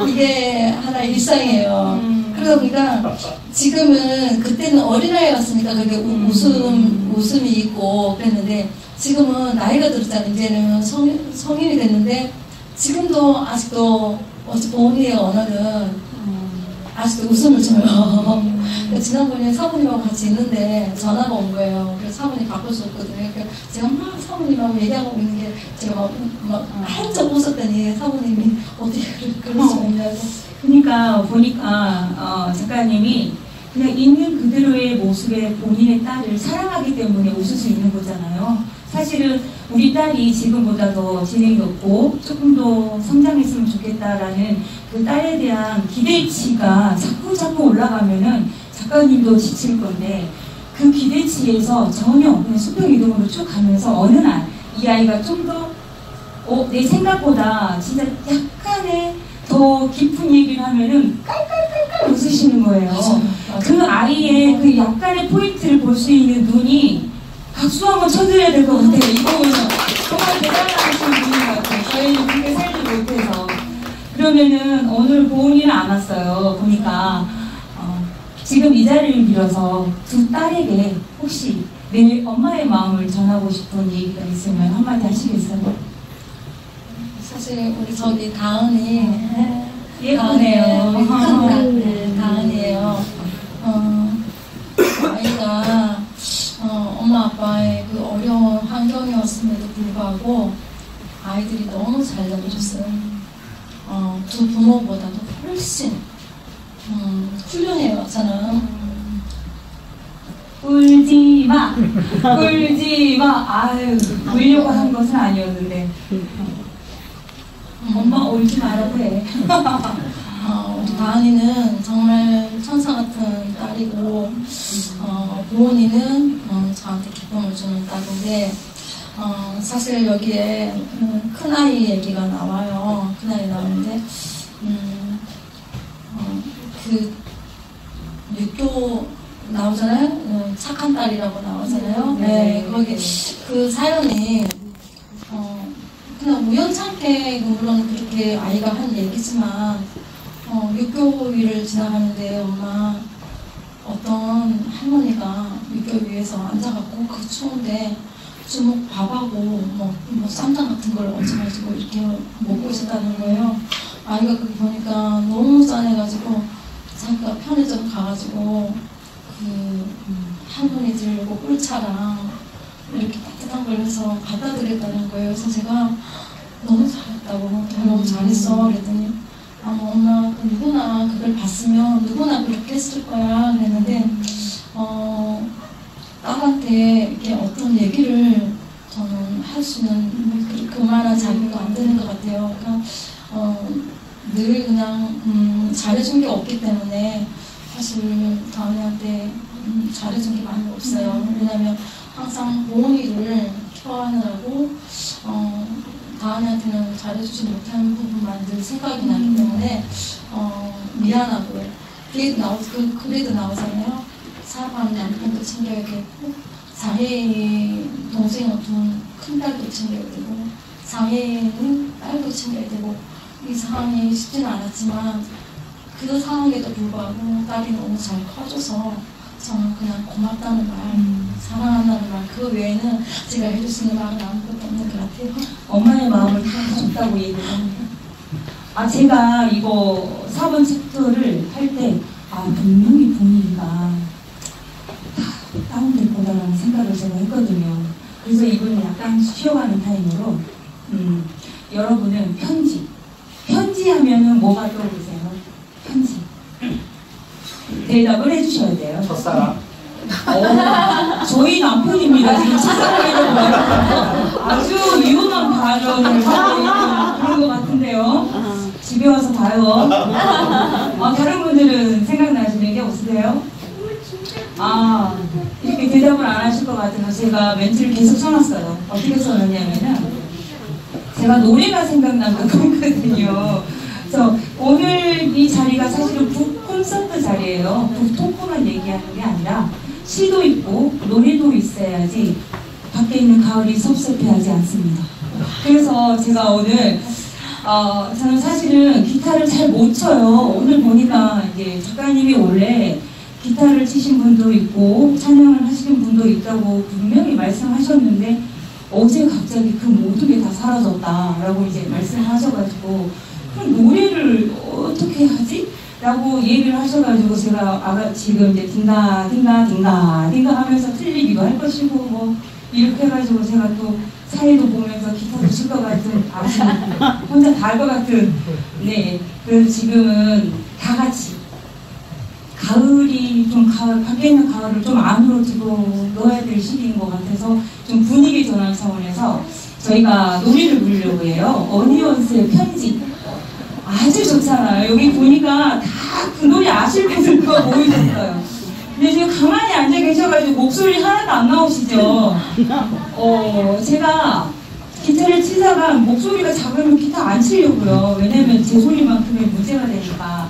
이게 하나의 일상이에요. 그러다 보니까 지금은 그때는 어린아이였으니까 그게 웃음이 있고 그랬는데 지금은 나이가 들었잖아요. 이제는 성인이 됐는데 지금도 아직도 보은이의 언어는 아직도 웃음을 줘요. 지난번에 사모님하고 같이 있는데 전화가 온 거예요. 그래서 사모님 바꿔줬거든요. 그러니까 제가 막 사모님하고 얘기하고 있는 게 제가 막 한참 웃었더니 사모님이 어떻게 그럴 수 있냐고. 그러니까 보니까 작가님이 그냥 있는 그대로의 모습의 본인의 딸을 사랑하기 때문에 웃을 수 있는 거잖아요. 사실은 우리 딸이 지금보다 더 재능이 높고 조금 더 성장했으면 좋겠다라는 그 딸에 대한 기대치가 자꾸 올라가면은 작가님도 지칠 건데 그 기대치에서 전혀 그냥 수평 이동으로 쭉 가면서 어느 날 이 아이가 좀 더 내 생각보다 진짜 약간의 더 깊은 얘기를 하면은 깔깔깔깔 웃으시는 거예요. 맞아. 그 아이의 그 약간의 포인트를 볼 수 있는 눈이 박수 한번 쳐드려야 될 것 같아요. 이거는 정말 대단하신 분인 것 같아요. 저희는 그렇게 살지 못해서. 그러면은 오늘 보은이는 안 왔어요. 보니까 지금 이 자리를 빌어서 두 딸에게 혹시 내 엄마의 마음을 전하고 싶은 얘기가 있으면 한마디 하시겠어요? 사실 우리 저기 다은이 예쁘네요. 다은이에요. 아이가 부모보다도 훨씬 훌륭해요. 저는 울지 마, 울지 마. 아유, 울려고 한 것은 아니었는데. 엄마 울지 말라고 해. 우리 다은이는 정말 천사 같은 딸이고, 부모님은 저한테 기쁨을 주는 딸인데, 사실 여기에 큰아이 얘기가 나와요. 큰아이 나오는데, 그 육교 나오잖아요. 착한 딸이라고 나오잖아요. 네, 거기 그 사연이 그냥 우연찮게 물론 그렇게 아이가 한 얘기지만 육교위를 지나가는데 엄마 어떤 할머니가 육교 위에서 앉아갖고 그 추운데 주먹 밥하고 뭐 쌈장 같은 걸 얹어가지고 이렇게 먹고 있었다는 거예요. 아이가 그거 보니까 너무 짠해가지고 자기가 편의점 가가지고 그 할머니 들고 꿀차랑 이렇게 따뜻한 걸 해서 갖다 드렸다는 거예요. 그래서 제가 너무 잘했다고, 너무 잘했어. 그랬더니 엄마 누구나 그걸 봤으면 누구나 그렇게 했을 거야 그랬는데 딸한테 이렇게 어떤 얘기를 저는 할 수는 그만한 자격도 안 되는 것 같아요. 그러니까 늘 그냥 잘해준 게 없기 때문에 사실 다은이한테 잘해준 게 많이 없어요. 왜냐면 항상 보은이를 키워하느라고 다은이한테는 잘해주지 못한 부분만 늘 생각이 나기 때문에 미안하고 그래도 나오잖아요. 사랑하는 남편도 챙겨야겠고 장애인 동생은 큰 딸도 챙겨야 되고 장애인 딸도 챙겨야 되고 이 상황이 쉽지는 않았지만 그 상황에도 불구하고 딸이 너무 잘 커줘서 저는 그냥 고맙다는 말, 사랑한다는 말, 그 외에는 제가 해줄 수 있는 말은 아무것도 없는 것 같아요. 엄마의 마음을 다 줬다고 얘기를 합니다. 제가 이거 4번 챕터를 할 때 분명히 본인이가 다운될 거다라는 생각을 제가 했거든요. 그래서 이분은 약간 쉬어가는 타임으로 여러분은 편지 하면은 뭐가 떠오르세요? 편지. 대답을 해주셔야 돼요. 첫사랑. 저희 남편입니다. 지금 첫사랑이라고 아주 위험한 발언을 하고 그런 것 같은데요. 집에 와서 봐요. 다른 분들은 생각나시는 게 없으세요? 이렇게 대답을 안 하실 것 같아서 제가 멘트를 계속 써놨어요. 어떻게 써놨냐면은 제가 노래가 생각나는 거거든요. 그래서 오늘 이 자리가 사실은 북 콘서트 자리예요. 북 토크만 얘기하는 게 아니라 시도 있고 노래도 있어야지 밖에 있는 가을이 섭섭해하지 않습니다. 그래서 제가 오늘 저는 사실은 기타를 잘 못 쳐요. 오늘 보니까 이제 작가님이 원래 기타를 치신 분도 있고 찬양을 하시는 분도 있다고 분명히 말씀하셨는데 어제 갑자기 그 모든 게 다 사라졌다라고 이제 말씀하셔가지고 그럼 노래를 어떻게 하지? 라고 얘기를 하셔가지고 제가 지금 이제 딩가 하면서 틀리기도 할 것이고 뭐 이렇게 해가지고 제가 또 사회도 보면서 기타도 칠 것 같은 혼자 다 할 것 같은 네 그래서 지금은 다 같이 가을이 좀 밖에 있는 가을을 좀 안으로 넣어야 될 시기인 것 같아서 좀 분위기 전환 차원에서 저희가 노래를 부르려고 해요. 어니언스의 편지. 아주 좋잖아요. 여기 보니까 다 그 노래 아실 분들과 모이셨어요. 근데 지금 가만히 앉아 계셔가지고 목소리 하나도 안 나오시죠? 제가 기타를 치다가 목소리가 작으면 기타 안 치려고요. 왜냐면 제 소리만큼의 문제가 되니까.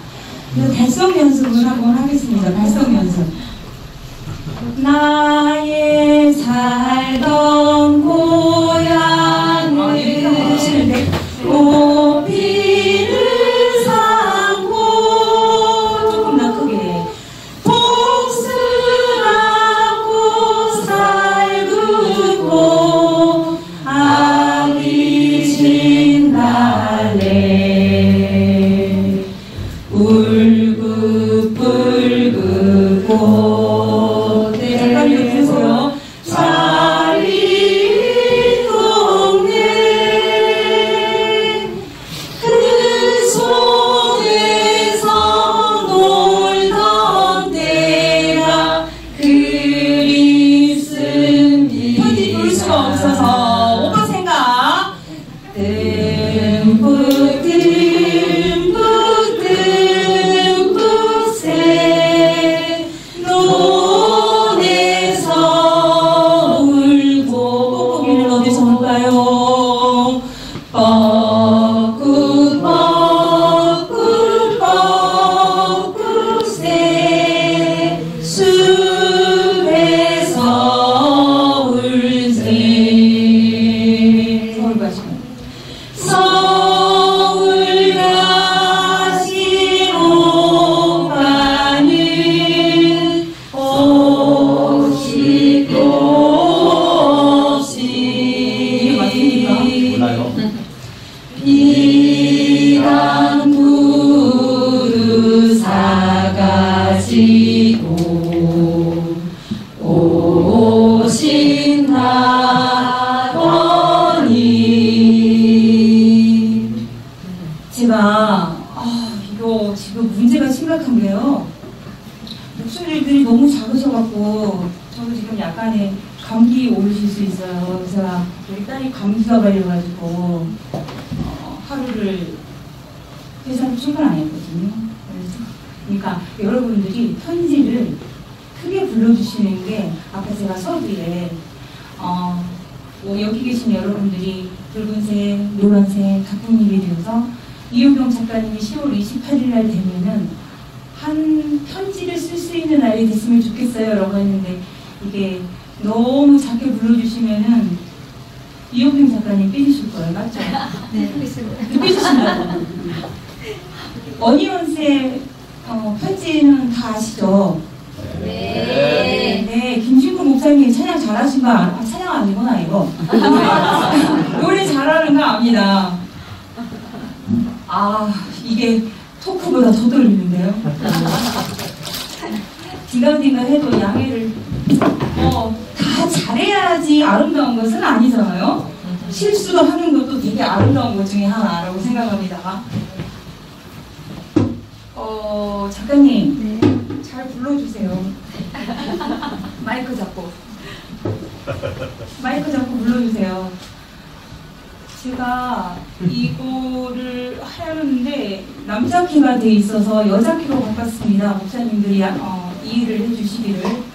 그래서 발성 연습을 한번 하겠습니다. 발성 연습. 나의 살던 고향을 꽃피는 상고 조금 더 크게 복숭아꽃 살구고 아기 진달래 울긋불긋 잠깐 이렇게 해서요. 자리 동네 이거 지금 문제가 심각한 게요. 목소리들이 너무 작으셔갖고 저도 지금 약간의 감기 오르실 수 있어요. 그래서 우리 딸이 감기가 걸려가지고 하루를 회사로 출근 안 했거든요. 그러니까 여러분들이 편지를 크게 불러주시는 게 아까 제가 서두에 뭐 여기 계신 여러분들이 붉은색, 노란색 작품님이 되어서 이효경 작가님이 10월 28일 날 되면은 한 편지를 쓸 수 있는 날이 됐으면 좋겠어요 라고 했는데 이게 너무 작게 불러주시면은 이효경 작가님 삐지실 거예요. 맞죠? 네. 삐지신다고. 어니언스의 편지는 다 아시죠? 네. 네, 김진구 목사님이 찬양 잘하신 거 찬양 아니구나 이거. 노래 잘하는 거 압니다. 이게 토크보다 더 떨리는데요. 딩강딩강 해도 양해를 다 잘해야지 아름다운 것은 아니잖아요. 실수도 하는 것도 되게 아름다운 것 중에 하나라고 생각합니다. 작가님, 네. 잘 불러주세요. 마이크 잡고 불러주세요. 제가 이거를 하려는데 남자 키가 돼 있어서 여자 키로 바꿨습니다. 목사님들이 이해를 해주시기를.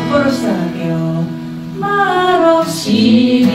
똑바로 시작할게요. 말없이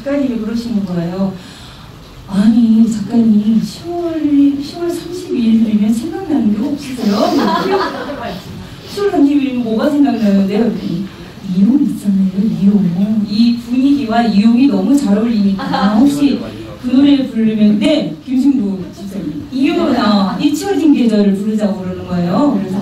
작가님이 그러시는 거예요. 아니 작가님 10월 32일이면 생각나는 게 없으세요? 10월 30일이면 뭐가 생각나는데요? 이용 있잖아요. 이용. 이 분위기와 이용이 너무 잘 어울리니까 혹시 그 노래를 부르면 네 김승부 집사님 이용 잊혀진 계절을 부르자고 그러는 거예요. 그래서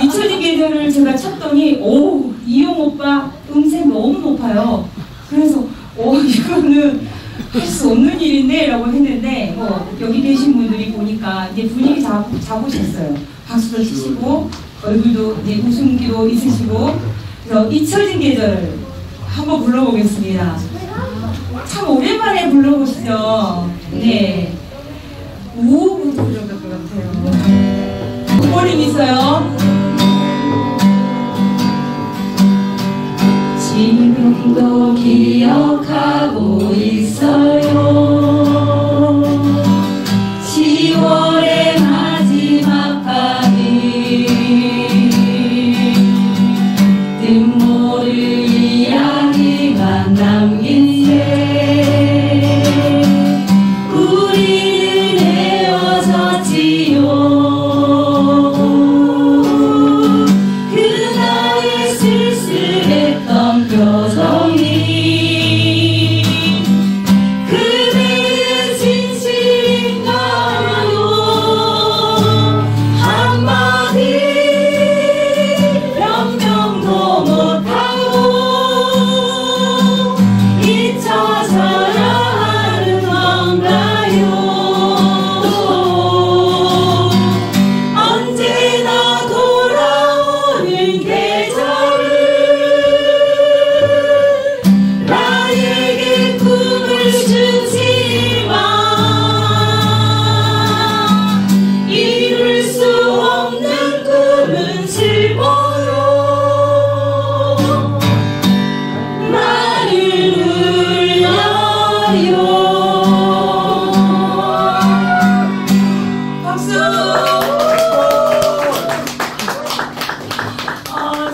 잊혀진 계절을 제가 쳤더니 오 이용 오빠 음색 너무 높아요. 그래서 이거는 할 수 없는 일인데 라고 했는데 여기 계신 분들이 보니까 이제 분위기 잡으셨어요. 박수도 치시고 얼굴도 이제 웃음기도 있으시고 그래서 잊혀진 계절 한번 불러보겠습니다. 참 오랜만에 불러보시죠. 네. 우부터 들어갈 것 같아요. 꼬림 있어요. 지금도 기억하고 있어요. 10월의 마지막 밤이 뜻모를 이야기만 남긴 채 우리는 헤어졌지요. 그날의 쓸쓸했던 표정이 그대의 진실인가요? 한마디 변명도 못하고 잊혀져야 하는 건가요? 언제나 돌아오는 계절을 나에게 꿈을 주지만 이룰 수 없는 꿈은 슬퍼요. 나를 울려요. 박수.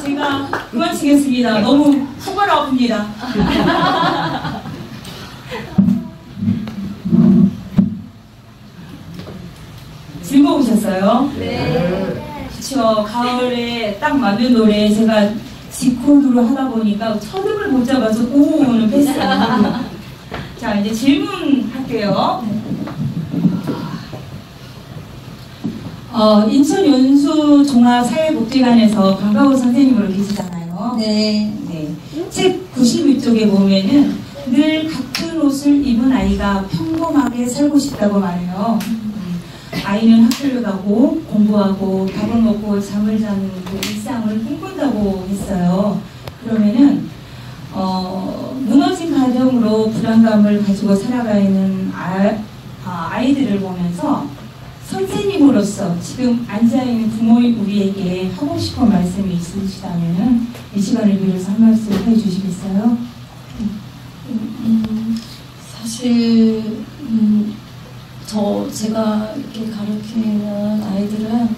제가 그만 치겠습니다. 너무 손발 아픕니다. 즐거우셨어요? 네. 그쵸. 가을에 딱 맞는 노래 제가 G코드로 하다 보니까 첫음을 못 잡아서 오는 패스예요. 자, 이제 질문할게요. 인천 연수 종합사회복지관에서 강가호 선생님으로 계시잖아요. 네. 네. 책 91쪽에 보면은 늘 같은 옷을 입은 아이가 평범하게 살고 싶다고 말해요. 아이는 학교를 가고 공부하고 밥을 먹고 잠을 자는 그 일상을 꿈꾼다고 했어요. 그러면은 무너진 가정으로 불안감을 가지고 살아가는 아이들을 보면서 선생님으로서 지금 앉아있는 부모인 우리에게 하고 싶은 말씀이 있으시다면 이 시간을 빌어서 한 말씀 해주시겠어요? 사실 제가 이렇게 가르치는 아이들은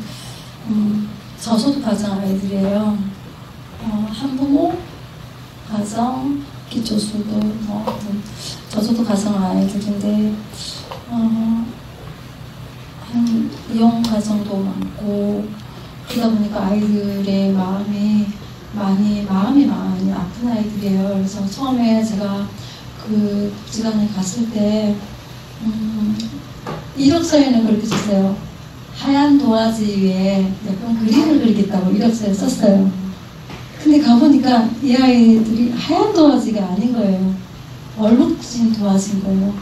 저소득 가정 아이들이에요. 한부모 가정, 기초수급, 저소득 가정 아이들인데 이용 가정도 많고 그러다 보니까 아이들의 마음이 많이 아픈 아이들이에요. 그래서 처음에 제가 그 복지관에 갔을 때 이력서에는 그렇게 썼어요. 하얀 도화지 위에 예쁜 그림을 그리겠다고 이력서에 썼어요. 근데 가보니까 이 아이들이 하얀 도화지가 아닌 거예요. 얼룩진 도화지인 거예요.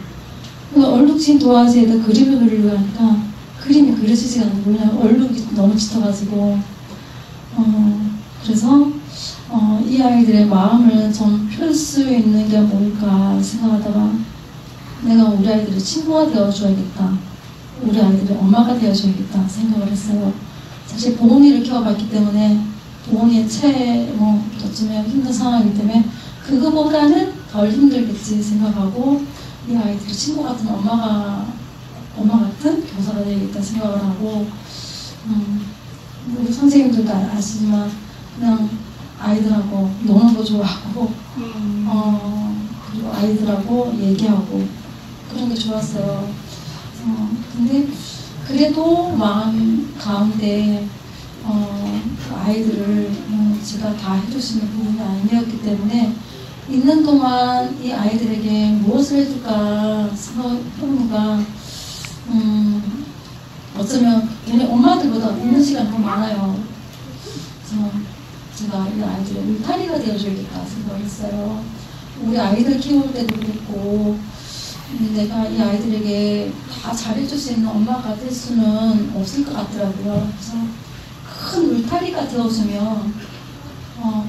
그 얼룩진 도화지에다 그림을 그리려고 하니까 그림이 그려지지가 않고 그냥 얼룩이 너무 짙어가지고 그래서 이 아이들의 마음을 좀 펼 수 있는 게 뭘까 생각하다가 내가 우리 아이들의 친구가 되어줘야겠다. 우리 아이들의 엄마가 되어줘야겠다 생각을 했어요. 사실 보온이를 키워봤기 때문에 보온이의 어쩌면 힘든 상황이기 때문에 그거보다는 덜 힘들겠지 생각하고 이 아이들의 친구 같은 엄마 같은 교사가 되어야겠다 생각을 하고 우리 선생님들도 아시지만 그냥 아이들하고 노는 거 좋아하고 그리고 아이들하고 얘기하고 그런 게 좋았어요. 근데 그래도 마음 가운데 아이들을 제가 다 해줄 수 있는 부분이 아니었기 때문에 있는 동안 이 아이들에게 무엇을 해줄까 생각해보니까 어쩌면 걔네 엄마들보다 있는 시간이 더 많아요. 그래서 제가 이 아이들의 울타리가 되어줘야겠다 생각을 했어요. 우리 아이들 키울 때도 그랬고 내가 이 아이들에게 다 잘해줄 수 있는 엄마가 될 수는 없을 것 같더라고요. 그래서 큰 울타리가 되어주면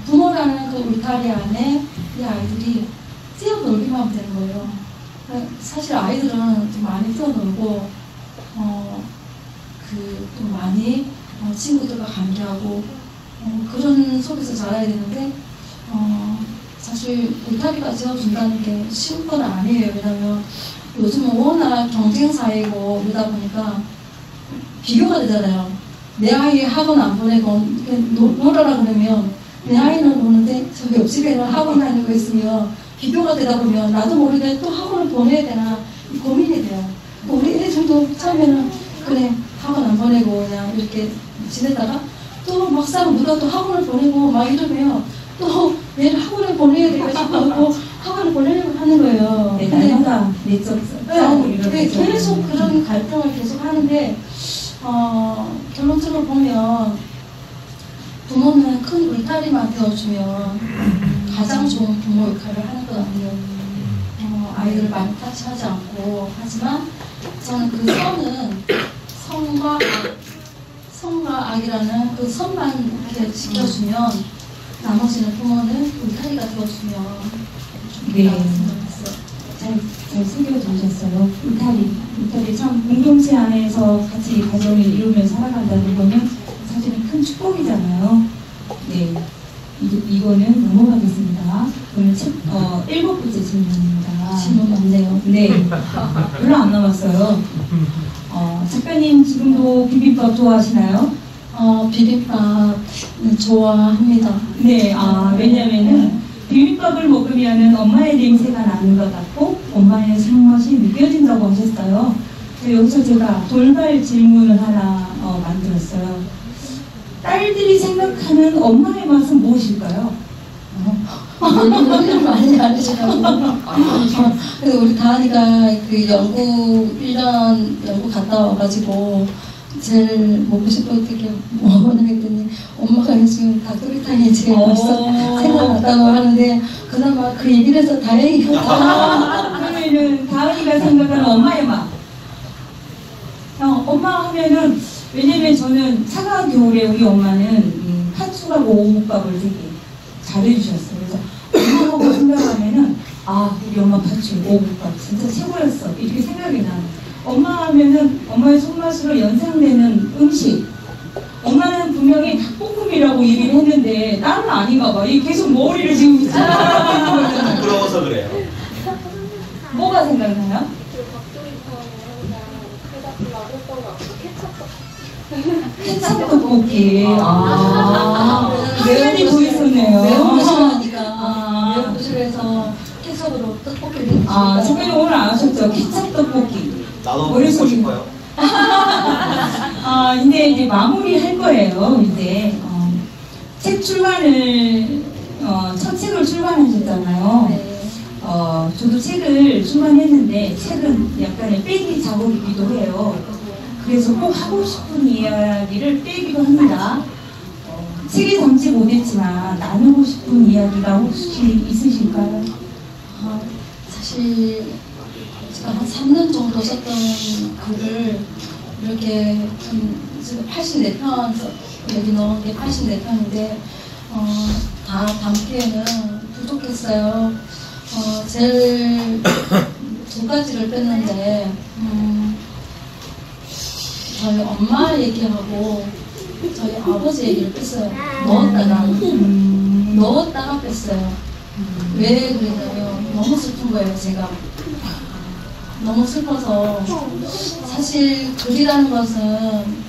부모라는 그 울타리 안에 이 아이들이 뛰어놀기만 하면 되는 거예요. 사실 아이들은 좀 많이 뛰어놀고 좀 많이 친구들과 관계하고 그런 속에서 자라야 되는데 사실 울타리가 지어준다는 게 쉬운 건 아니에요. 왜냐면 요즘은 워낙 경쟁사이고 이러다 보니까 비교가 되잖아요. 내 아이 학원 안 보내고 놀아라 그러면 내 아이는 노는데 저 옆집에는 학원 다니고 있으면 비교가 되다 보면 나도 모르게 또 학원을 보내야 되나 고민이 돼요. 우리 애들도 처음에는 그래 학원 안 보내고 그냥 이렇게 지내다가 또 막상 누가 또 학원을 보내고 막 이러면 또 얘를 학원을 보내야 되겠고 학원을 보내려고 하는 거예요. 네, 날마다 내적 싸움을 네, 이루고 계속 그런 갈등을 계속 하는데 결론적으로 보면 부모는 큰 울타리만 되어주면 가장 좋은 부모 역할을 하는 것 같아요. 아이들을 많이 타치하지 않고 하지만 저는 그 선은 성과 악이라는 그 선만 이렇게 지켜주면 나머지는 부모는 울타리가 되어주면 네. 생각했어요. 잘 숨겨두셨어요. 울타리 참 공동체 안에서 같이 가정을 이루며 살아간다는 거는 사실은 큰 축복이잖아요. 네, 이거는 넘어가겠습니다. 오늘 7번째 질문입니다. 질문 많네요. 네, 별로 안 남았어요. 작가님 지금도 비빔밥 좋아하시나요? 비빔밥 좋아합니다. 네, 왜냐면은 비빔밥을 먹으면은 엄마의 냄새가 나는 것 같고 엄마의 손맛이 느껴진다고 하셨어요. 여기서 제가 돌발 질문을 하나 만들었어요. 딸들이 생각하는 엄마의 맛은 무엇일까요? 연구를 많이 알려줘가지고 그래서 우리 다은이가 그 영국 1년 영국 갔다 와가지고 제일 먹고 싶었던 게 뭐냐고 했더니 엄마가 요즘 닭도리탕이 제일 맛있어 생각났다고 하는데 그나마 그 얘기를 해서 다행이었다. 그러면은 다은이가 생각하는 엄마의 맛. 엄마 하면은 왜냐면 저는 차가운 겨울에 우리 엄마는 팥죽하고 오곡밥을 되게 잘해주셨어요. 그래서 엄마하고 생각하면은 우리 엄마 팥죽 오곡밥 진짜 최고였어 이렇게 생각이 나요. 엄마 하면은 엄마의 손맛으로 연상되는 음식. 엄마는 분명히 닭볶음이라고 얘기를 했는데 나는 아닌가 봐. 이게 계속 머리를 지금 부끄러워서 그래요. 뭐가 생각나요? 케첩 떡볶이. 시간이 보이셨네요. 매운 거 싫어하니까 매운 거 싫어해서 케첩으로 떡볶이를 작가님 오늘 아셨죠? 케첩 떡볶이. 나도 먹고 싶어요. 근데 이제 마무리 할 거예요. 이제 책 출간을 첫 책을 출간하셨잖아요. 네. 저도 책을 출간했는데 책은 약간의 빼기 작업이기도 해요. 그래서 꼭 하고 싶은 이야기를 빼기도 합니다. 책에 담지 못했지만 나누고 싶은 이야기가 혹시 있으실까요? 사실 제가 한 3년 정도 썼던 글을 이렇게 지금 84편 여기 넣은 게 84편인데 다 담기에는 부족했어요. 제일 두 가지를 뺐는데 저희 엄마 얘기하고 저희 아버지 얘기를 뺐어요. 넣었다가 뺐어요. 왜 그랬냐면 너무 슬픈 거예요. 제가 너무 슬퍼서 사실 글이라는 것은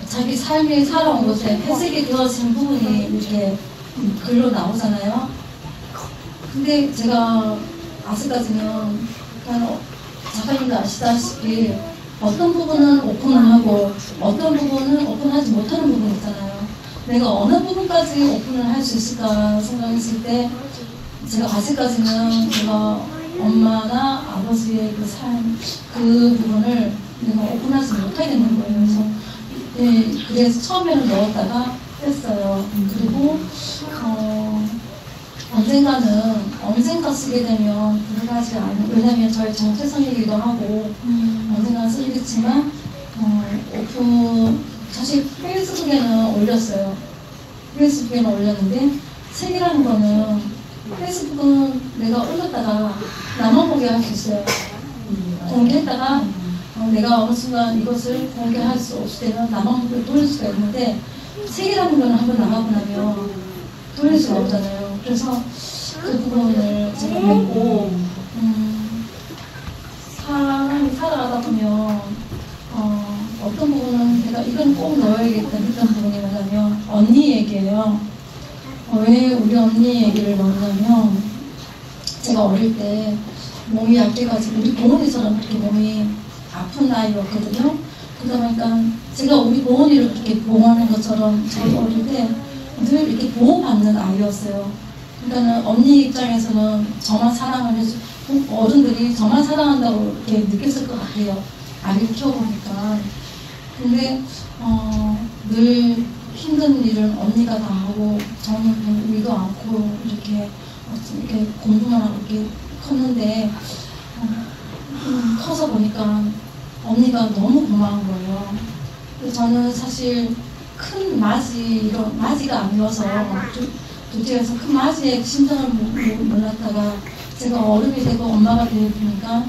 자기 삶이 살아온 것에 해석이 되어진 부분이 이렇게 글로 나오잖아요. 근데 제가 아직까지는 그냥 작가님도 아시다시피 어떤 부분은 오픈을 하고 어떤 부분은 오픈하지 못하는 부분이 있잖아요. 내가 어느 부분까지 오픈을 할 수 있을까 생각했을 때 제가 아직까지는 내가 엄마나 아버지의 그 삶, 그 부분을 내가 오픈하지 못하겠는 거예요. 그래서 네, 그래서 처음에는 넣었다가 뺐어요. 그리고 언젠가 쓰게 되면 불가하지 않아요. 왜냐면 저희 정체성이기도 하고 언젠가 쓰겠지만 오픈 사실 페이스북에는 올렸어요. 페이스북에는 올렸는데 책이라는 거는 페이스북은 내가 올렸다가 나만 보게 할 수 있어요. 공개했다가 내가 어느 순간 이것을 공개할 수 없을 때는 나만 보게 돌릴 수가 있는데 책이라는 거는 한번 나가고 나면 돌릴 수가 없잖아요. 그래서 그 부분을 제가 맺고 사람이 살아가다 보면 어떤 부분은 내가 이건 꼭 넣어야겠다 했던 부분이 뭐냐면 언니 얘기예요. 왜 우리 언니 얘기를 넣냐면 제가 어릴 때 몸이 약해가지고 우리 보은이처럼 그렇게 몸이 아픈 아이였거든요. 그러다 보니까 제가 우리 보은이를 그렇게 보호하는 것처럼 저도 어릴 때 늘 이렇게 보호받는 아이였어요. 그러니까는 언니 입장에서는 저만 사랑을 해주, 어른들이 저만 사랑한다고 이렇게 느꼈을 것 같아요. 아이를 키워보니까. 근데 늘 힘든 일은 언니가 다 하고 저는 그냥 일도 않고 이렇게 공부만 하고 이렇게 컸는데 커서 보니까 언니가 너무 고마운 거예요. 그래서 저는 사실 큰 맞이가 아니어서 도대에서 큰 맞이의 심정을 몰랐다가 제가 어른이 되고 엄마가 되니까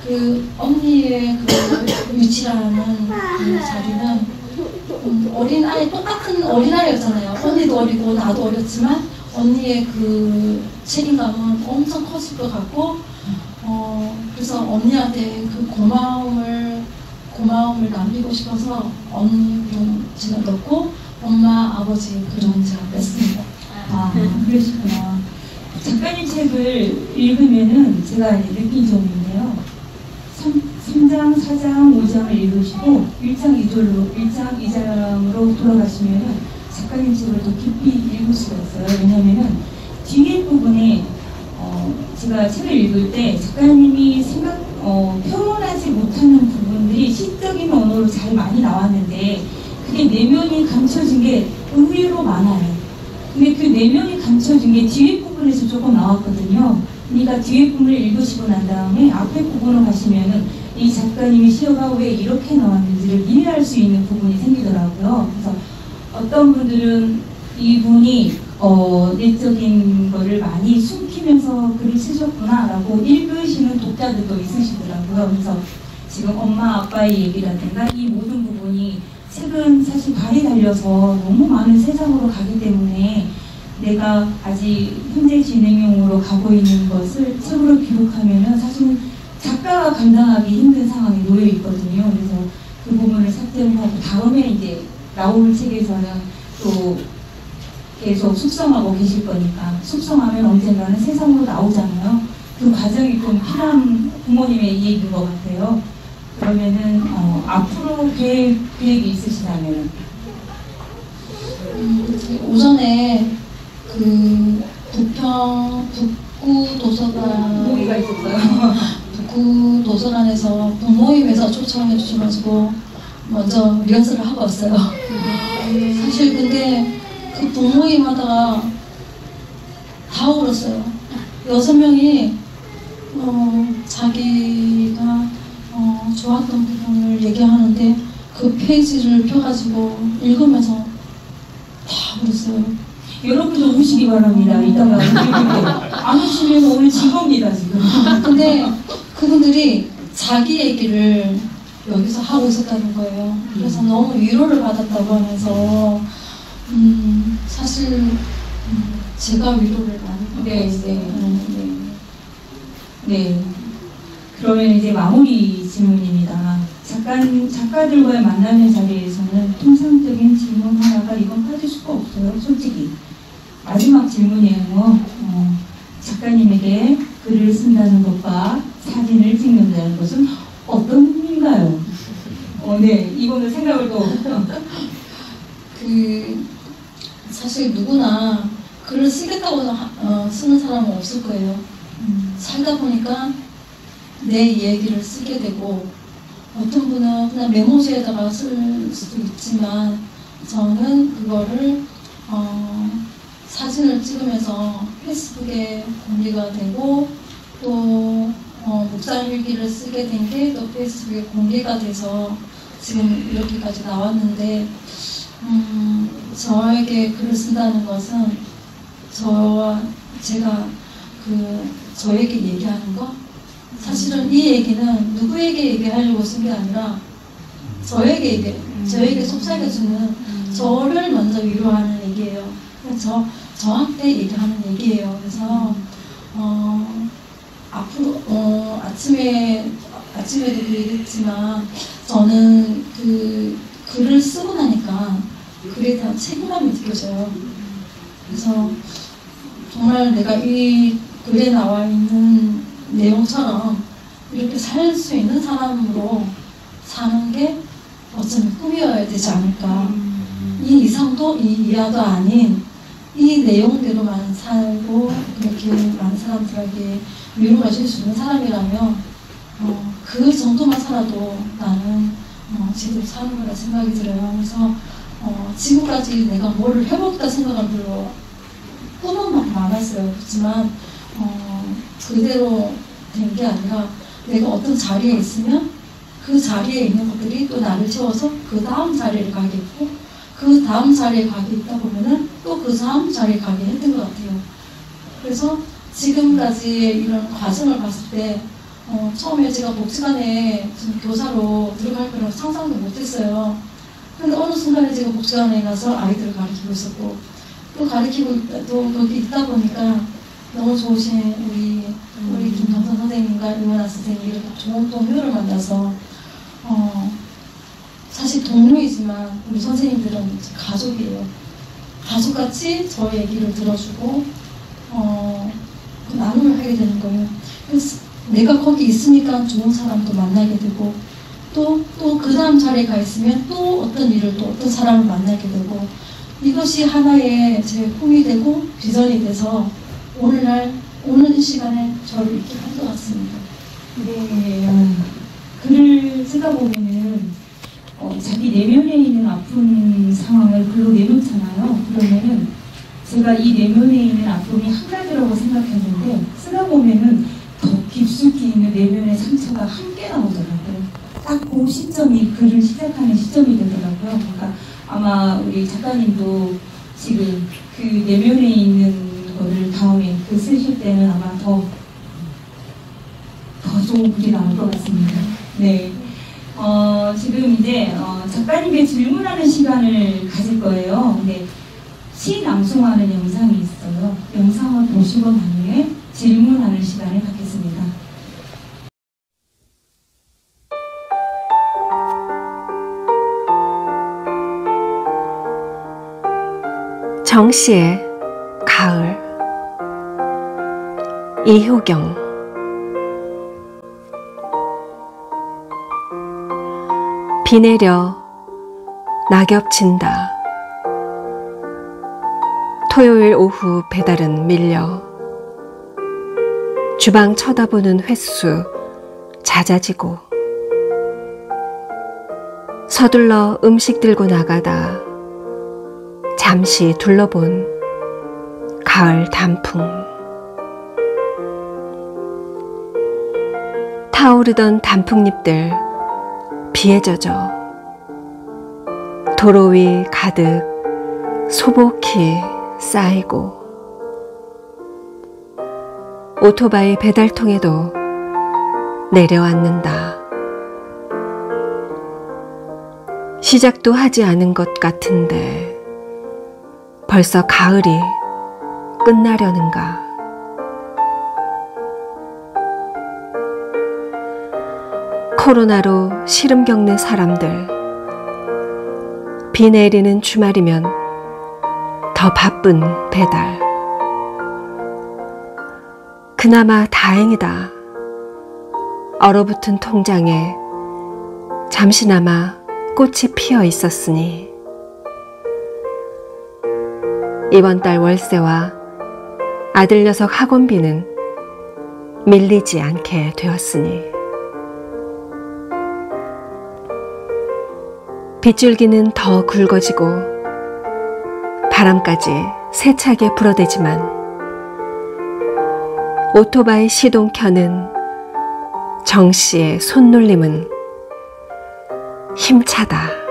그 언니의 그 유치라는 그 자리는 어린아이, 똑같은 어린아이였잖아요. 언니도 어리고 나도 어렸지만 언니의 그 책임감은 엄청 컸을 것 같고 그래서 언니한테 그 고마움을 남기고 싶어서 언니 그런 제가 넣고 엄마, 아버지 그런 제가 뺐습니다. 아, 그러시구나. 작가님 책을 읽으면은 제가 느낀 점이 있네요. 3장, 4장, 5장을 읽으시고 1장, 2장으로 돌아가시면은 작가님 책을 더 깊이 읽을 수가 있어요. 왜냐면은 뒤에 부분에 제가 책을 읽을 때 작가님이 표현하지 못하는 부분들이 시적인 언어로 잘 많이 나왔는데 그게 내면이 감춰진 게 의외로 많아요. 근데 그 내면이 감춰진 게 뒤에 부분에서 조금 나왔거든요. 그러니까 뒤에 부분을 읽으시고 난 다음에 앞에 부분으로 가시면은 이 작가님의 시어가 왜 이렇게 나왔는지를 이해할 수 있는 부분이 생기더라고요. 그래서 어떤 분들은 이분이 내적인 거를 많이 숨기면서 글을 쓰셨구나라고 읽으시는 독자들도 있으시더라고요. 그래서 지금 엄마 아빠의 얘기라든가 이 모든 부분이 책은 사실 발이 달려서 너무 많은 세상으로 가기 때문에 내가 아직 현재 진행형으로 가고 있는 것을 책으로 기록하면은 사실 작가가 감당하기 힘든 상황에 놓여 있거든요. 그래서 그 부분을 삭제를 하고 다음에 이제 나올 책에서는 또 계속 숙성하고 계실 거니까 숙성하면 언젠가는 세상으로 나오잖아요. 그 과정이 좀 필요한 부모님의 얘기인 것 같아요. 그러면은 앞으로 계획이 있으시다면 오전에 그 북구 도서관 모기가 있었어요. 북구 도서관에서 부모임에서 초청해 주셔가지고 먼저 리허설을 하고 왔어요. 사실 근데 그 부모임 하다가 다 울었어요. 6명이 자기가 좋았던 부분을 얘기하는데 그 페이지를 펴가지고 읽으면서 다 울었어요. 여러분도 우시기 바랍니다. 이따가 안 우시면 오늘 직업입니다 지금. 근데 그분들이 자기 얘기를 여기서 하고 있었다는 거예요. 그래서 너무 위로를 받았다고 하면서 사실 제가 위로를 많이 받았어요. 네. 그러면 이제 마무리 질문입니다. 작가들과의 만나는 자리에서는 통상적인 질문 하나가 이건 빠질 수가 없어요. 솔직히. 마지막 질문이에요. 작가님에게 글을 쓴다는 것과 사진을 찍는다는 것은 어떤 의미인가요? 네, 이거는 생각을 또. 사실 누구나 글을 쓰겠다고 쓰는 사람은 없을 거예요. 살다 보니까 내 얘기를 쓰게 되고 어떤 분은 그냥 메모지에다가 쓸 수도 있지만 저는 그거를 사진을 찍으면서 페이스북에 공개가 되고 또 묵상일기를 쓰게 된 게 또 페이스북에 공개가 돼서 지금 이렇게까지 나왔는데 저에게 글을 쓴다는 것은 저와 제가 저에게 얘기하는 거 사실은 이 얘기는 누구에게 얘기하려고 쓴 게 아니라 저에게 속삭여주는 저를 먼저 위로하는 얘기예요. 저한테 얘기하는 얘기예요. 그래서 앞으로 아침에도 얘기했지만 저는 그 글을 쓰고 나니까 글에 대한 책임감이 느껴져요. 그래서 정말 내가 이 글에 나와 있는 내용처럼 이렇게 살 수 있는 사람으로 사는 게 어쩌면 꿈이어야 되지 않을까. 이 이상도 이 이하도 아닌 이 내용대로만 살고 그렇게 많은 사람들에게 위로가 줄 수 있는 사람이라면 그 정도만 살아도 나는 제대로 사는 거라 생각이 들어요. 그래서 지금까지 내가 뭐를 해볼까 생각은 별로 꿈은 많았어요. 그렇지만 그대로 된 게 아니라 내가 어떤 자리에 있으면 그 자리에 있는 것들이 또 나를 채워서 그 다음 자리를 가게 있고 그 다음 자리에 가게 있다 보면은 또 그 다음 자리에 가게 했던 것 같아요. 그래서 지금까지의 이런 과정을 봤을 때 처음에 제가 복지관에 교사로 들어갈 거라고 상상도 못했어요. 근데 어느 순간에 제가 복지관에 가서 아이들을 가르치고 있었고 또 또 거기 있다 보니까 너무 좋으신 우리 김정선 선생님과 이원아 선생님 이렇게 좋은 동료를 만나서 사실 동료이지만 우리 선생님들은 가족이에요. 가족같이 저 얘기를 들어주고 나눔을 하게 되는 거예요. 그래서 내가 거기 있으니까 좋은 사람도 만나게 되고 또 그 다음 자리에 가 있으면 또 어떤 일을 또 어떤 사람을 만나게 되고 이것이 하나의 제 꿈이 되고 비전이 돼서 오늘 이 시간에 저를 이렇게 한 것 같습니다. 네, 글을 쓰다 보면은 자기 내면에 있는 아픈 상황을 글로 내놓잖아요. 그러면은 제가 이 내면에 있는 아픔이 한 가지라고 생각했는데 쓰다 보면은 더 깊숙이 있는 내면의 상처가 함께 나오더라고요. 딱 그 시점이 글을 시작하는 시점이 되더라고요. 그러니까 아마 우리 작가님도 지금 그 내면에 있는 거를 다음에 글 쓰실 때는 아마 더 좋은 글이 나올 것 같습니다. 네. 지금 이제 작가님께 질문하는 시간을 가질 거예요. 근데 시 낭송하는 영상이 있어요. 영상을 보시고 난 후에 질문하는 시간을 갖겠습니다. 정시의 가을. 이효경. 비 내려 낙엽 친다. 토요일 오후 배달은 밀려 주방 쳐다보는 횟수 잦아지고 서둘러 음식 들고 나가다 잠시 둘러본 가을 단풍. 타오르던 단풍잎들 비에 젖어 도로 위 가득 소복히 쌓이고 오토바이 배달통에도 내려앉는다. 시작도 하지 않은 것 같은데 벌써 가을이 끝나려는가. 코로나로 시름 겪는 사람들, 비 내리는 주말이면 더 바쁜 배달. 그나마 다행이다. 얼어붙은 통장에 잠시나마 꽃이 피어 있었으니. 이번 달 월세와 아들 녀석 학원비는 밀리지 않게 되었으니 빗줄기는 더 굵어지고 바람까지 세차게 불어대지만 오토바이 시동 켜는 정씨의 손놀림은 힘차다.